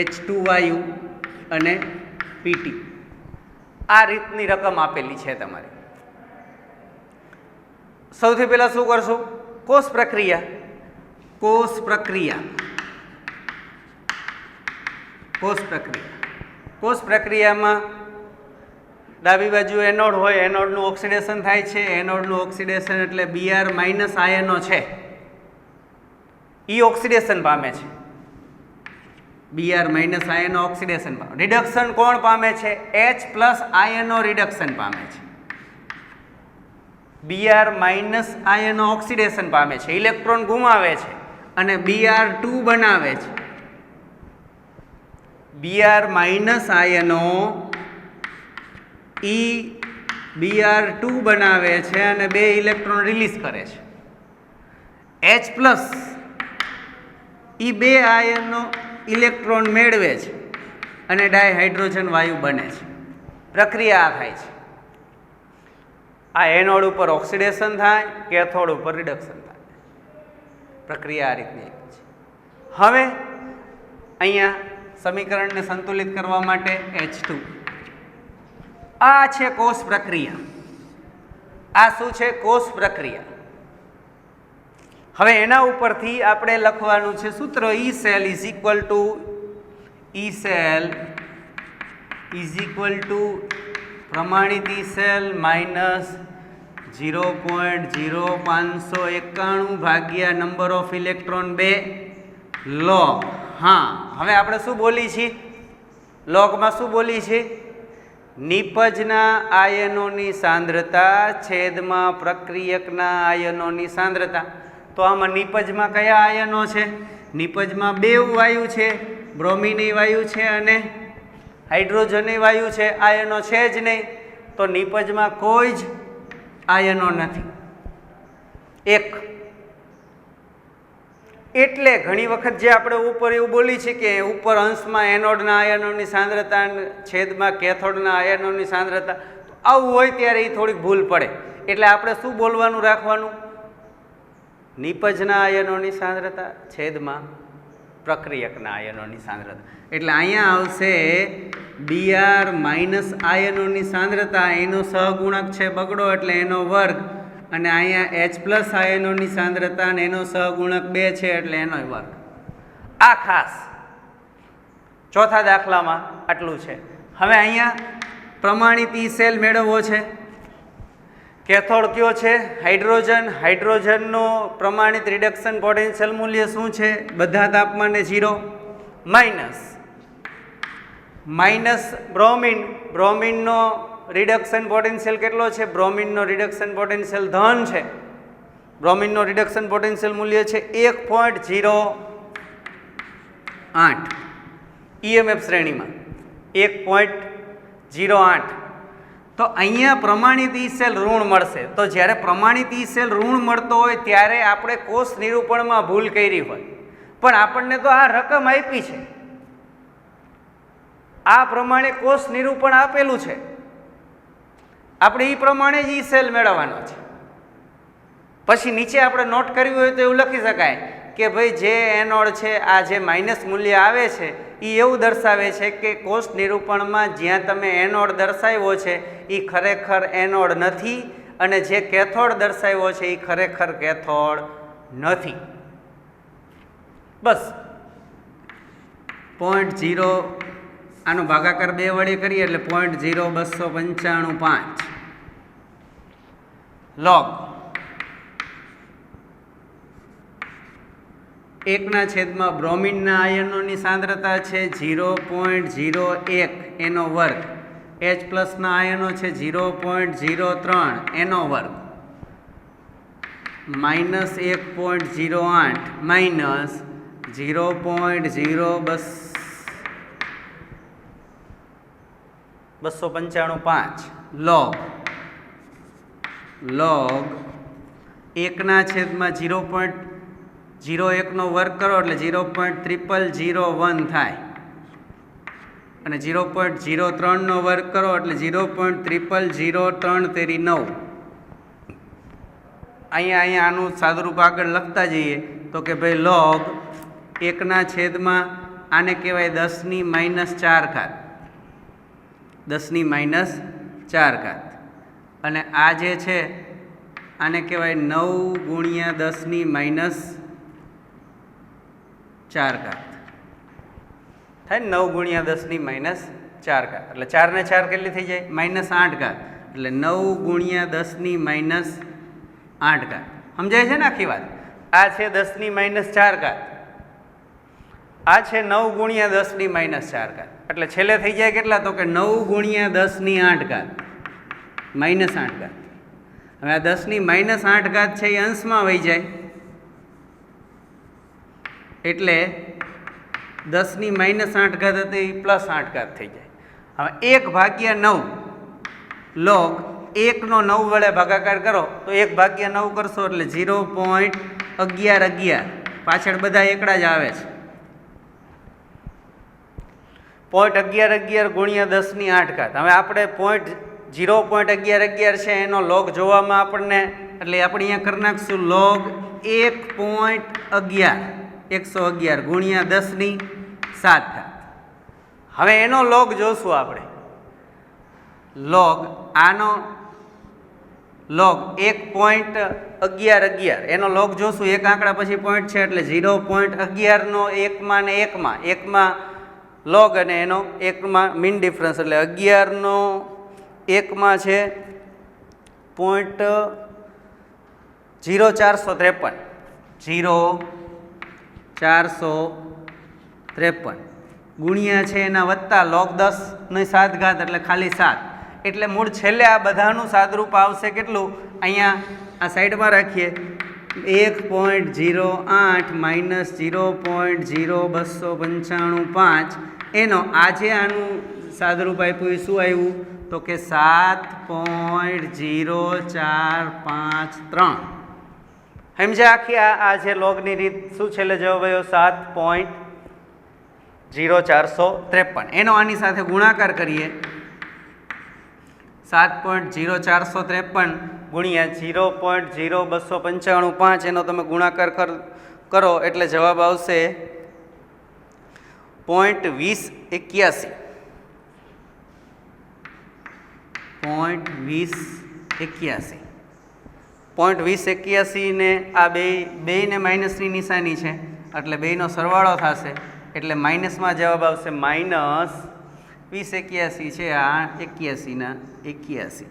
S1: H2 વાયુ અને PT. આ રીતની રકમ આપેલી છે તમારી. સૌથી પહેલાં શું કરશું? કોષ પ્રક્રિયા. કોષ પ્રક્રિયા, કોષ પ્રક્રિયા. કોષ પ્રક્રિયામાં ડાબી બાજુ એનોડ હોય, એનોડનું ઓક્સિડેશન થાય છે. એનોડનું ઓક્સિડેશન એટલે Br- આયનો છે એ ઓક્સિડેશન પામે છે. Br- આયનો ઓક્સિડેશન પામે. રિડક્શન કોણ પામે છે? H+ આયનો રિડક્શન પામે છે. Br- આયનો ઓક્સિડેશન પામે છે, ઇલેક્ટ્રોન ગુમાવે છે અને Br2 બનાવે છે. Br- આયનો Br2 બનાવે છે અને 2 ઇલેક્ટ્રોન રિલીઝ કરે છે. H+ એ 2 આયનો ઇલેક્ટ્રોન મેળવે છે અને ડાયહાઇડ્રોજન વાયુ બને છે. પ્રક્રિયા આ થાય છે. આ એનોડ ઉપર ઓક્સિડેશન થાય, કેથોડ ઉપર રિડક્શન થાય. પ્રક્રિયા આ રીતની છે. હવે અહીંયા સમીકરણને સંતુલિત કરવા માટે H2. આ છે કોષ પ્રક્રિયા. આ શું છે? કોષ પ્રક્રિયા. હવે એના ઉપરથી આપણે લખવાનું છે સૂત્ર E-cell ઇઝ ઇક્વલ ટુ પ્રમાણિત E-cell માઇનસ 0.0591 ભાગ્યા નંબર ઓફ ઇલેક્ટ્રોન 2 log. હા, હવે આપણે શું બોલી છીએ? લોગમાં શું બોલી છે? નિપજના આયનોની સાંદ્રતા છેદમાં પ્રક્રિયકના આયનોની સાંદ્રતા. તો આમાં નિપજમાં કયા આયનો છે? નિપજમાં 2 વાયુ છે, બ્રોમિની વાયુ છે અને હાઇડ્રોજનની વાયુ છે. આયનો છે જ નહીં, તો નિપજમાં કોઈ જ આયનો નથી. 1. એટલે ઘણી વખત જે આપણે ઉપર એવું બોલી છે કે ઉપર અંશમાં એનોડના આયનોની સાંદ્રતા છેદમાં કેથોડના આયનોની સાંદ્રતા, તો આવું હોય ત્યારે એ થોડીક ભૂલ પડે. એટલે આપણે શું બોલવાનું રાખવાનું? નિપજના આયનોની સાંદ્રતા છેદમાં પ્રક્રિયકના આયનોની સાંદ્રતા. એટલે અહીંયા આવશે Br- આયનોની સાંદ્રતા, એનો સહગુણક છે બગડો એટલે એનો વર્ગ, અને અહીંયા H+ આયનોની સાંદ્રતા અને એનો સહગુણક 2 છે એટલે એનો વર્ગ. આ ખાસ ચોથા દાખલામાં આટલું છે. હવે અહીંયા પ્રમાણિત E-cell મેળવવો છે. કેથોડ કયો છે? હાઇડ્રોજન. હાઇડ્રોજનનો પ્રમાણિત રિડક્શન પોટેન્શિયલ મૂલ્ય શું છે? બધા તાપમાને 0. Minus bromine. બ્રોમિનનો રિડક્શન પોટેન્શિયલ કેટલો છે? બ્રોમિનનો રિડક્શન પોટેન્શિયલ ધન છે. બ્રોમિનનો રિડક્શન પોટેન્શિયલ મૂલ્ય છે 1.08. EMF શ્રેણીમાં 1.08. તો અહીંયા પ્રમાણિત E-cell ઋણ મળશે. તો જ્યારે પ્રમાણિત E-cell ઋણ મળતો હોય ત્યારે આપણે કોષ નિરૂપણમાં ભૂલ કરી હોય, પણ આપણને તો આ રકમ આપી છે, આ પ્રમાણે કોષ નિરૂપણ આપેલું છે, આપણે એ પ્રમાણે જ E-cell મેળવવાનો છે. પછી નીચે આપણે નોટ કર્યું હોય તો એવું લખી શકાય કે ભાઈ જે એનોડ છે, આ જે માઇનસ મૂલ્ય આવે છે એ એવું દર્શાવે છે કે કોષ નિરૂપણમાં જ્યાં તમે એનોડ દર્શાવ્યો છે એ ખરેખર એનોડ નથી, અને જે કેથોડ દર્શાવ્યો છે એ ખરેખર કેથોડ નથી. બસ 0.0 આનો ભાગાકાર 2 વડે કરીએ એટલે 0.0295 log 1/, બ્રોમિનના આયનોની સાંદ્રતા છે 0.01 એનો વર્ગ, H+ ના આયનો છે 0.03 એનો વર્ગ, -1.08 - 0.0295 log 1/0.01 નો વર્ગ કરો એટલે 0.0001 થાય અને 0.03 નો વર્ગ કરો એટલે 0.0003 તેરી 9. અહીંયા આનું સાદુરૂપ આગળ લખતા જઈએ તો કે ભાઈ log 1/, આને કહેવાય 10⁻⁴ 10⁻⁴ અને આ જે છે આને કહેવાય 9 × 10⁻⁴ થાય ને 9 × 10⁻⁴ એટલે 4 ને 4 કેટલી થઈ જાય -8 એટલે 9 × 10⁻⁸ સમજાય છે ને આખી વાત. આ છે 10⁻⁴, આ છે 9 × 10⁻⁴, એટલે છેલ્લે થઈ જાય કેટલા તો કે 9 × 10⁸ -8. હવે આ 10⁻⁸ છે એ અંશમાં વહી જાય એટલે 10⁻⁸ હતી +8 થઈ જાય. હવે 1/9 log 1 નો 9 વડે ભાગાકાર કરો તો 1/9 કરશો એટલે 0.1111, પાછળ બધા એકડા જ આવે છે. 0.1111 × 10⁸. હવે આપણે 0.1111 છે એનો લોગ જોવામાં આપણને એટલે આપણે અહીંયા કરી નાખશું log 1.11 × 10⁷. હવે એનો લોગ જોશું આપણે. આનો log 1.1111 એનો લોગ જોશું. એક આંકડા પછી પોઈન્ટ છે એટલે 0.11 નો 1 ને 1માં log અને એનો 1 મીન ડિફરન્સ એટલે 11 નો 1 છે 0.0453 ગુણ્યા છે એના વત્તા log 10⁷ એટલે ખાલી 7. એટલે મૂળ છેલ્લે આ બધાનું સાદરૂપ આવશે કેટલું અહીંયા આ સાઈડમાં રાખીએ 1.08 - 0.0295 એનો આજે આનું સાદરૂપ આપ્યું એ શું આવ્યું તો કે 7.0453. સમજ્યા આખી આ જે લોગની રીત શું છેલ્લે જવાબ આવ્યો 7.0453. એનો આની સાથે ગુણાકાર કરીએ 7.0453 ગુણ્યા 0.0295 એનો તમે ગુણાકાર કરો એટલે જવાબ આવશે 0.2081. 0.2081 ને આ બેયને માઇનસની નિશાની છે એટલે બેયનો સરવાળો થશે એટલે માઇનસમાં જવાબ આવશે -2081 છે. આ 81 ના 81,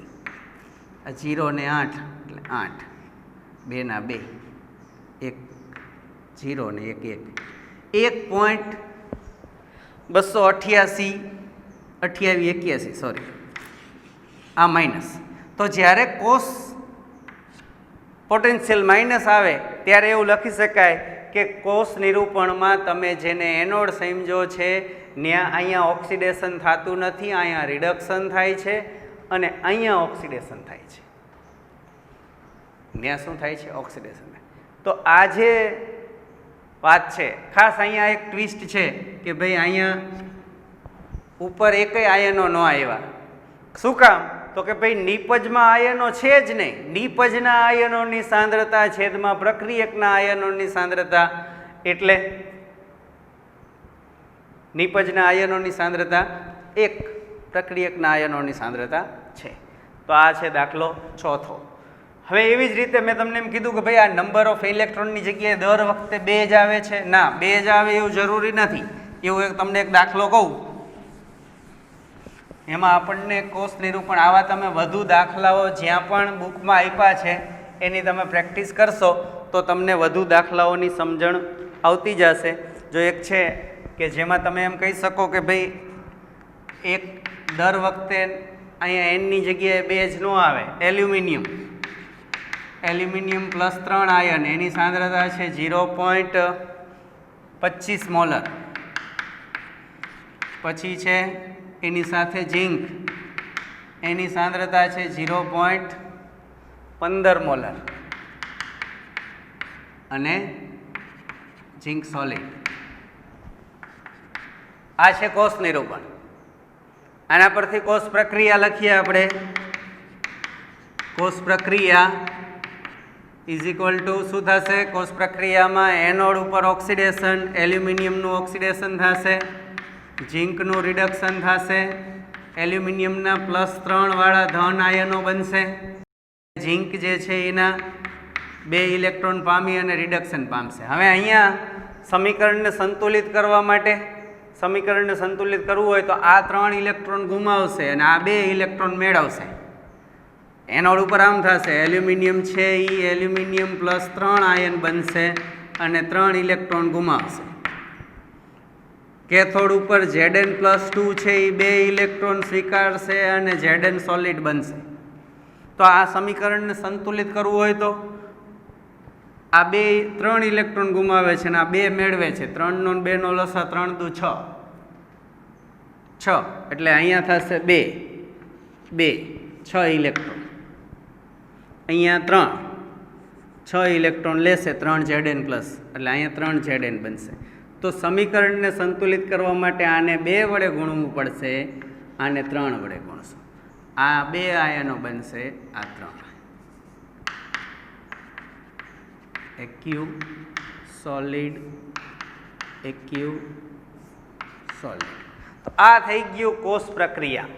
S1: આ 0 ને 8 એટલે 8, 2 ના 2, 1 0 ને 1 1.288 સોરી આ માઇનસ. તો જ્યારે કોસ પોટેન્શિયલ માઇનસ આવે ત્યારે એવું લખી શકાય કે કોસ નિરૂપણમાં તમે જેને એનોડ સમજો છે ત્યાં અહીંયા ઓક્સિડેશન થતું નથી, અહીંયા રિડક્શન થાય છે અને અહીંયા ઓક્સિડેશન થાય છે. ત્યાં શું થાય છે ઓક્સિડેશન. તો આ જે વાત છે ખાસ અહીંયા એક ટ્વિસ્ટ છે કે ભાઈ અહીંયા ઉપર એકેય આયનો ન આવ્યા. શું કામ તો કે ભાઈ નિપજમાં આયનો છે જ નહીં. નિપજના આયનોની સાંદ્રતા છેદમાં પ્રક્રિયકના આયનોની સાંદ્રતા એટલે નિપજના આયનોની સાંદ્રતા 1, પ્રક્રિયકના આયનોની સાંદ્રતા છે. તો આ છે દાખલો 4થો. હવે એવી જ રીતે મેં તમને એમ કીધું કે ભાઈ આ નંબર ઓફ ઇલેક્ટ્રોનની જગ્યાએ દર વખતે 2 જ આવે છે. ના, 2 જ આવે એવું જરૂરી નથી. એવું તમને એક દાખલો કહું, એમાં આપણને કોષ નિરૂપણ આવા તમે વધુ દાખલાઓ જ્યાં પણ બુકમાં આપ્યા છે એની તમે પ્રેક્ટિસ કરશો તો તમને વધુ દાખલાઓની સમજણ આવતી જશે. જો એક છે કે જેમાં તમે એમ કહી શકો કે ભાઈ એક દર વખતે અહીંયા એનની જગ્યાએ 2 જ ન આવે. એલ્યુમિનિયમ +3 આયન એની સાંદ્રતા છે 0.001 25 મોલર. પછી છે એની સાથે ઝીંક, એની સાંદ્રતા છે 0.15 મોલર અને ઝીંક સોલિડ. આ છે કોષ નિરૂપણ. આના પરથી કોષ પ્રક્રિયા લખીએ આપણે. કોષ પ્રક્રિયા ઇઝ ઇક્વલ ટુ શું થશે? કોષ પ્રક્રિયામાં એનોડ ઉપર ઓક્સિડેશન, એલ્યુમિનિયમનું ઓક્સિડેશન થશે, ઝીંકનું રિડક્શન થશે, એલ્યુમિનિયમના +3 વાળા ધન આયનો બનશે. ઝીંક જે છે એના 2 ઇલેક્ટ્રોન પામી અને રિડક્શન પામશે. હવે અહીંયા સમીકરણને સંતુલિત કરવા માટે, સમીકરણને સંતુલિત કરવું હોય તો આ 3 ઇલેક્ટ્રોન ગુમાવશે અને આ 2 ઇલેક્ટ્રોન મેળવશે. એનોડ ઉપર આમ થશે, એલ્યુમિનિયમ છે એ એલ્યુમિનિયમ +3 આયન બનશે અને 3 ઇલેક્ટ્રોન ગુમાવશે. કેથોડ ઉપર Zn+2 છે એ 2 ઇલેક્ટ્રોન સ્વીકારશે અને Zn સોલિડ બનશે. તો આ સમીકરણને સંતુલિત કરવું હોય તો આ 3 ઇલેક્ટ્રોન ગુમાવે છે અને આ 2 મેળવે છે. 3 નો 2 નો લસા 3 દુ 6, એટલે અહીંયા થશે 2 6 ઇલેક્ટ્રોન. અહીંયા 6 ઇલેક્ટ્રોન લેશે 3 Zn+, એટલે અહીંયા 3 Zn બનશે. તો સમીકરણને સંતુલિત કરવા માટે આને 2 વડે ગુણવું પડશે, આને 3 વડે ગુણશું. આ 2 આયનો બનશે, આ 3. એક્યુ સોલિડ, એક્યુ સોલિડ. તો આ થઈ ગયું કોષ પ્રક્રિયા.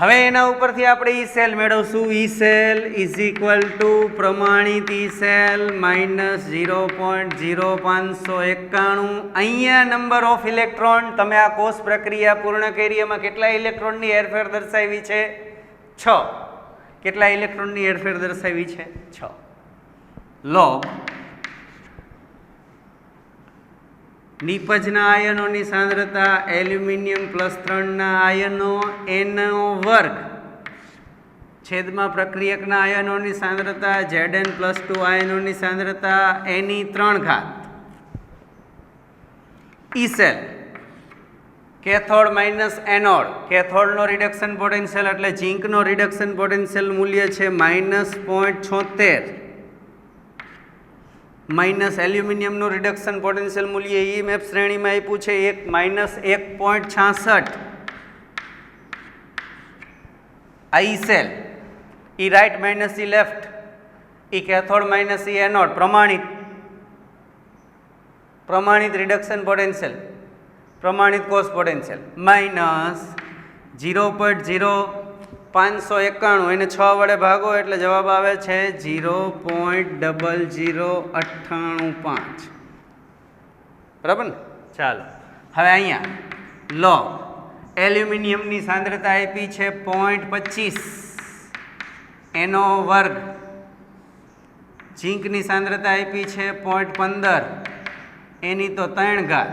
S1: હવે એના ઉપરથી આપણે ઈ સેલ મેળવશું. E cell is equal to પ્રમાણિત ઈ સેલ -0.0591. અહીંયા નંબર ઓફ ઇલેક્ટ્રોન, તમે આ કોષ પ્રક્રિયા પૂર્ણ કરી એમાં કેટલા ઇલેક્ટ્રોનની હેરફેર દર્શાવી છે? 6. કેટલા ઇલેક્ટ્રોનની હેરફેર દર્શાવી છે? 6. લોગ નિપજના આયનોની સાંદ્રતા, એલ્યુમિનિયમ +3 ના આયનો એનો વર્ગ છેદમાં પ્રક્રિયકના આયનોની સાંદ્રતા, Zn+2 આયનોની સાંદ્રતા, એની 3 ઘાત. E cell cathode minus anode, કેથોડનો રિડક્શન પોટેન્શિયલ એટલે ઝીંકનો રિડક્શન પોટેન્શિયલ મૂલ્ય છે -0.76, માઇનસ એલ્યુમિનિયમનું રિડક્શન પોટેન્શિયલ મૂલ્ય EMF શ્રેણીમાં આપ્યું છે -1.66. આ E cell, E right minus E left, E cathode minus E anode, પ્રમાણિત રિડક્શન પોટેન્શિયલ, પ્રમાણિત કોષ પોટેન્શિયલ -0.0591. એને 6 વડે ભાગો એટલે જવાબ આવે છે 0.00895. બરાબર ને? ચાલો હવે અહીંયા લોગ એલ્યુમિનિયમની સાંદ્રતા આપી છે 0.25 એનો વર્ગ, ઝીંકની સાંદ્રતા આપી છે 0.15 એની તો 3 ઘાત.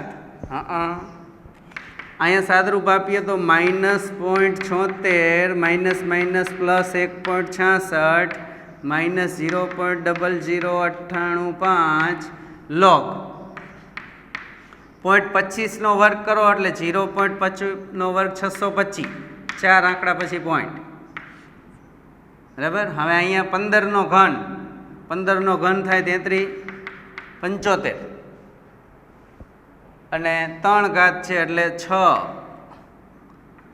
S1: અહીંયા સાદરૂપ આપીએ તો -0.76 +1.66 -0.00895 લોગ 0.25 નો વર્ગ કરો એટલે 0.25 નો વર્ગ 625, 4 આંકડા પછી પોઈન્ટ. બરાબર. હવે અહીંયા 15 નો ઘન, 15 નો ઘન થાય 33, 75 અને 3 ઘાત છે એટલે 6,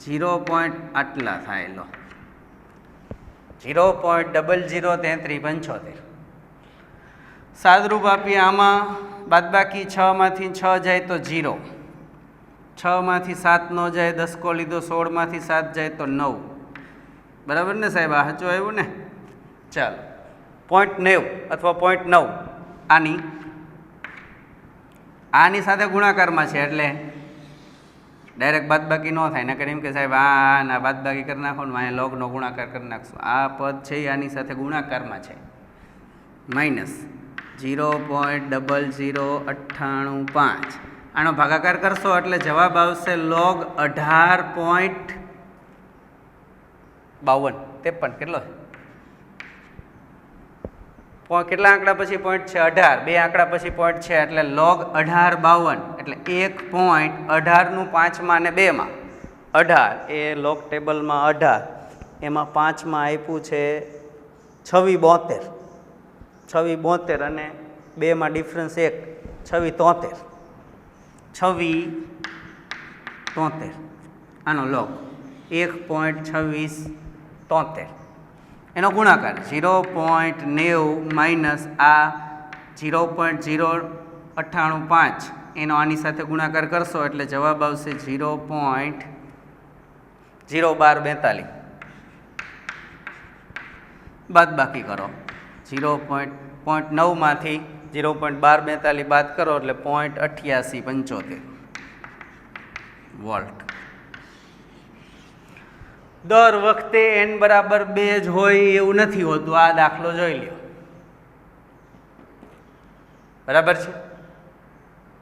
S1: 0. આટલા થાય. લો 0.003375. સાદરૂપ આપીએ આમાં બાદબાકી 6 માંથી 6 જાય તો 0, 6 માંથી 7 નો જાય, 10 કો લીધો, 16 માંથી 7 જાય તો 9. બરાબર ને સાહેબ? આ સાચું આવ્યું ને? ચાલો 0.90 અથવા 0.9 આની સાથે ગુણાકારમાં છે એટલે ડાયરેક્ટ બાદબાકી ન થાય. નકર એમ કે સાહેબ ના બાદબાકી કરી નાખો ને અહીંયા લોગનો ગુણાકાર કરી નાખશું. આ પદ છે આની સાથે ગુણાકારમાં છે. -0.00895. આનો ભાગાકાર કરશો એટલે જવાબ આવશે લોગ 18.52. કેટલો? કેટલા આંકડા પછી પોઈન્ટ છે 18, બે આંકડા પછી પોઈન્ટ છે એટલે log 1852 એટલે 1.18 નું 5માં અને 2માં 18 એ લોગ ટેબલમાં 18 એમાં 5માં આપ્યું છે 2672 અને 2માં ડિફરન્સ 1 2673 આનો લોગ 1.2673 એનો ગુણાકાર 0.90 માઇનસ આ 0.0885 એનો આની સાથે ગુણાકાર કરશો એટલે જવાબ આવશે 0.01242 બાદ બાકી કરો 0.9 માંથી 0.1242 બાદ કરો એટલે 0.8875 વોલ્ટ. દર વખતે n બરાબર 2 જ હોય એવું નથી હોતું. આ દાખલો જોઈ લ્યો, બરાબર છે.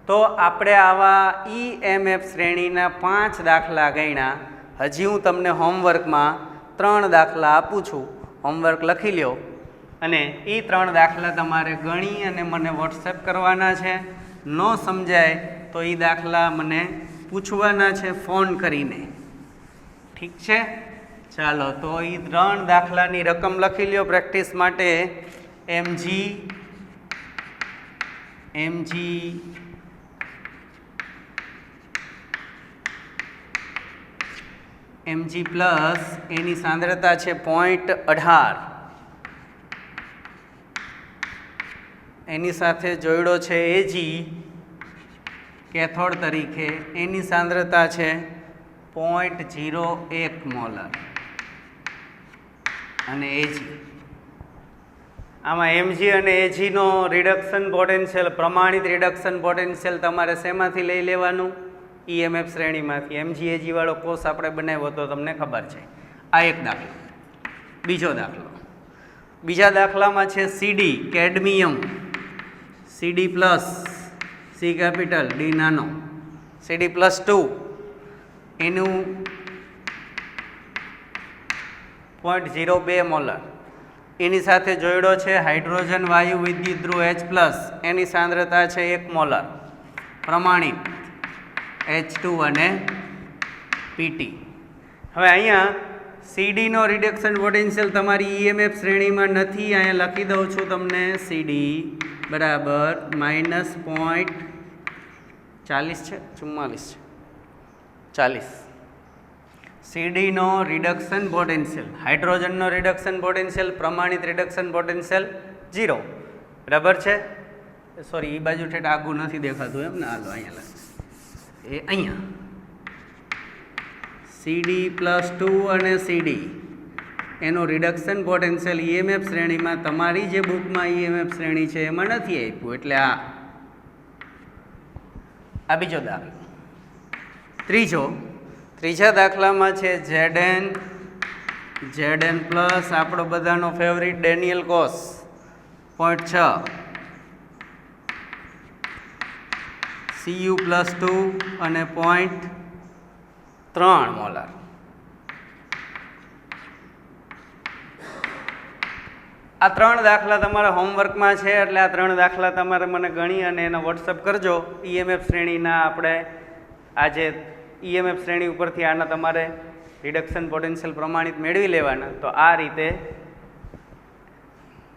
S1: તો આપણે આવા EMF શ્રેણીના 5 દાખલા ગણ્યા. હજી હું તમને હોમવર્કમાં 3 દાખલા આપું છું, હોમવર્ક લખી લ્યો અને એ 3 દાખલા તમારે ગણી અને મને વોટ્સએપ કરવાના છે. ન સમજાય તો એ દાખલા મને પૂછવાના છે ફોન કરીને, ઠીક છે? ચાલો, તો એ 3 દાખલાની રકમ લખી લ્યો પ્રેક્ટિસ માટે. mg પ્લસ એની સાંદ્રતા છે 0.18, એની સાથે જોડ્યો છે Ag કેથોડ તરીકે, એની સાંદ્રતા છે 0.01 મોલર અને Ag. આમાં mg અને Ag નો રિડક્શન પોટેન્શિયલ, પ્રમાણિત રિડક્શન પોટેન્શિયલ તમારે શેમાંથી લઈ લેવાનું? EMF શ્રેણીમાંથી. mg Ag વાળો કોર્સ આપણે બનાવ્યો તો તમને ખબર છે. આ એક દાખલો. બીજા દાખલામાં છે CD cadmium, CD plus C capital D નાનો, CD પ્લસ 2 એનું 0.02 મોલર, એની સાથે જોડ્યો છે હાઇડ્રોજન વાયુ વિદ્યુત ધ્રુવ H પ્લસ, એની સાંદ્રતા છે 1 મોલર, પ્રમાણિત H2 અને PT. હવે અહીંયા CD નો રિડક્શન પોટેન્શિયલ તમારી EMF શ્રેણીમાં નથી, અહીંયા લખી દઉં છું તમને. CD બરાબર માઇનસ 0.40 છે, 44 છે, 40. CD નો રિડક્શન પોટેન્શિયલ, હાઇડ્રોજનનો રિડક્શન પોટેન્શિયલ, પ્રમાણિત રિડક્શન પોટેન્શિયલ 0, બરાબર છે? સોરી, એ બાજુ ઠેઠ આગું નથી દેખાતું એમ ને? હાલો અહીંયા લખીશ એ અહીંયા CD પ્લસ 2 અને CD એનું રિડક્શન પોટેન્શિયલ EMF શ્રેણીમાં તમારી જે બુકમાં EMF શ્રેણી છે એમાં નથી આપ્યું, એટલે આ બીજો દાખલો. ત્રીજા દાખલામાં છે Zn પ્લસ આપણો બધાનો ફેવરિટ ડેનિયલ કોસ 0.6, Cu પ્લસ 2 અને 0.3 મોલર. આ 3 દાખલા તમારા હોમવર્કમાં છે એટલે આ 3 દાખલા તમારે મને ગણી અને એનો વોટ્સઅપ કરજો. EMF શ્રેણીના આપણે આજે EMF શ્રેણી ઉપરથી આના તમારે રિડક્શન પોટેન્શિયલ પ્રમાણિત મેળવી લેવાના. તો આ રીતે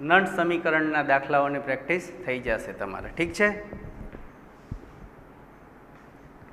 S1: નંટ સમીકરણના દાખલાઓની પ્રેક્ટિસ થઈ જશે તમારે, ઠીક છે?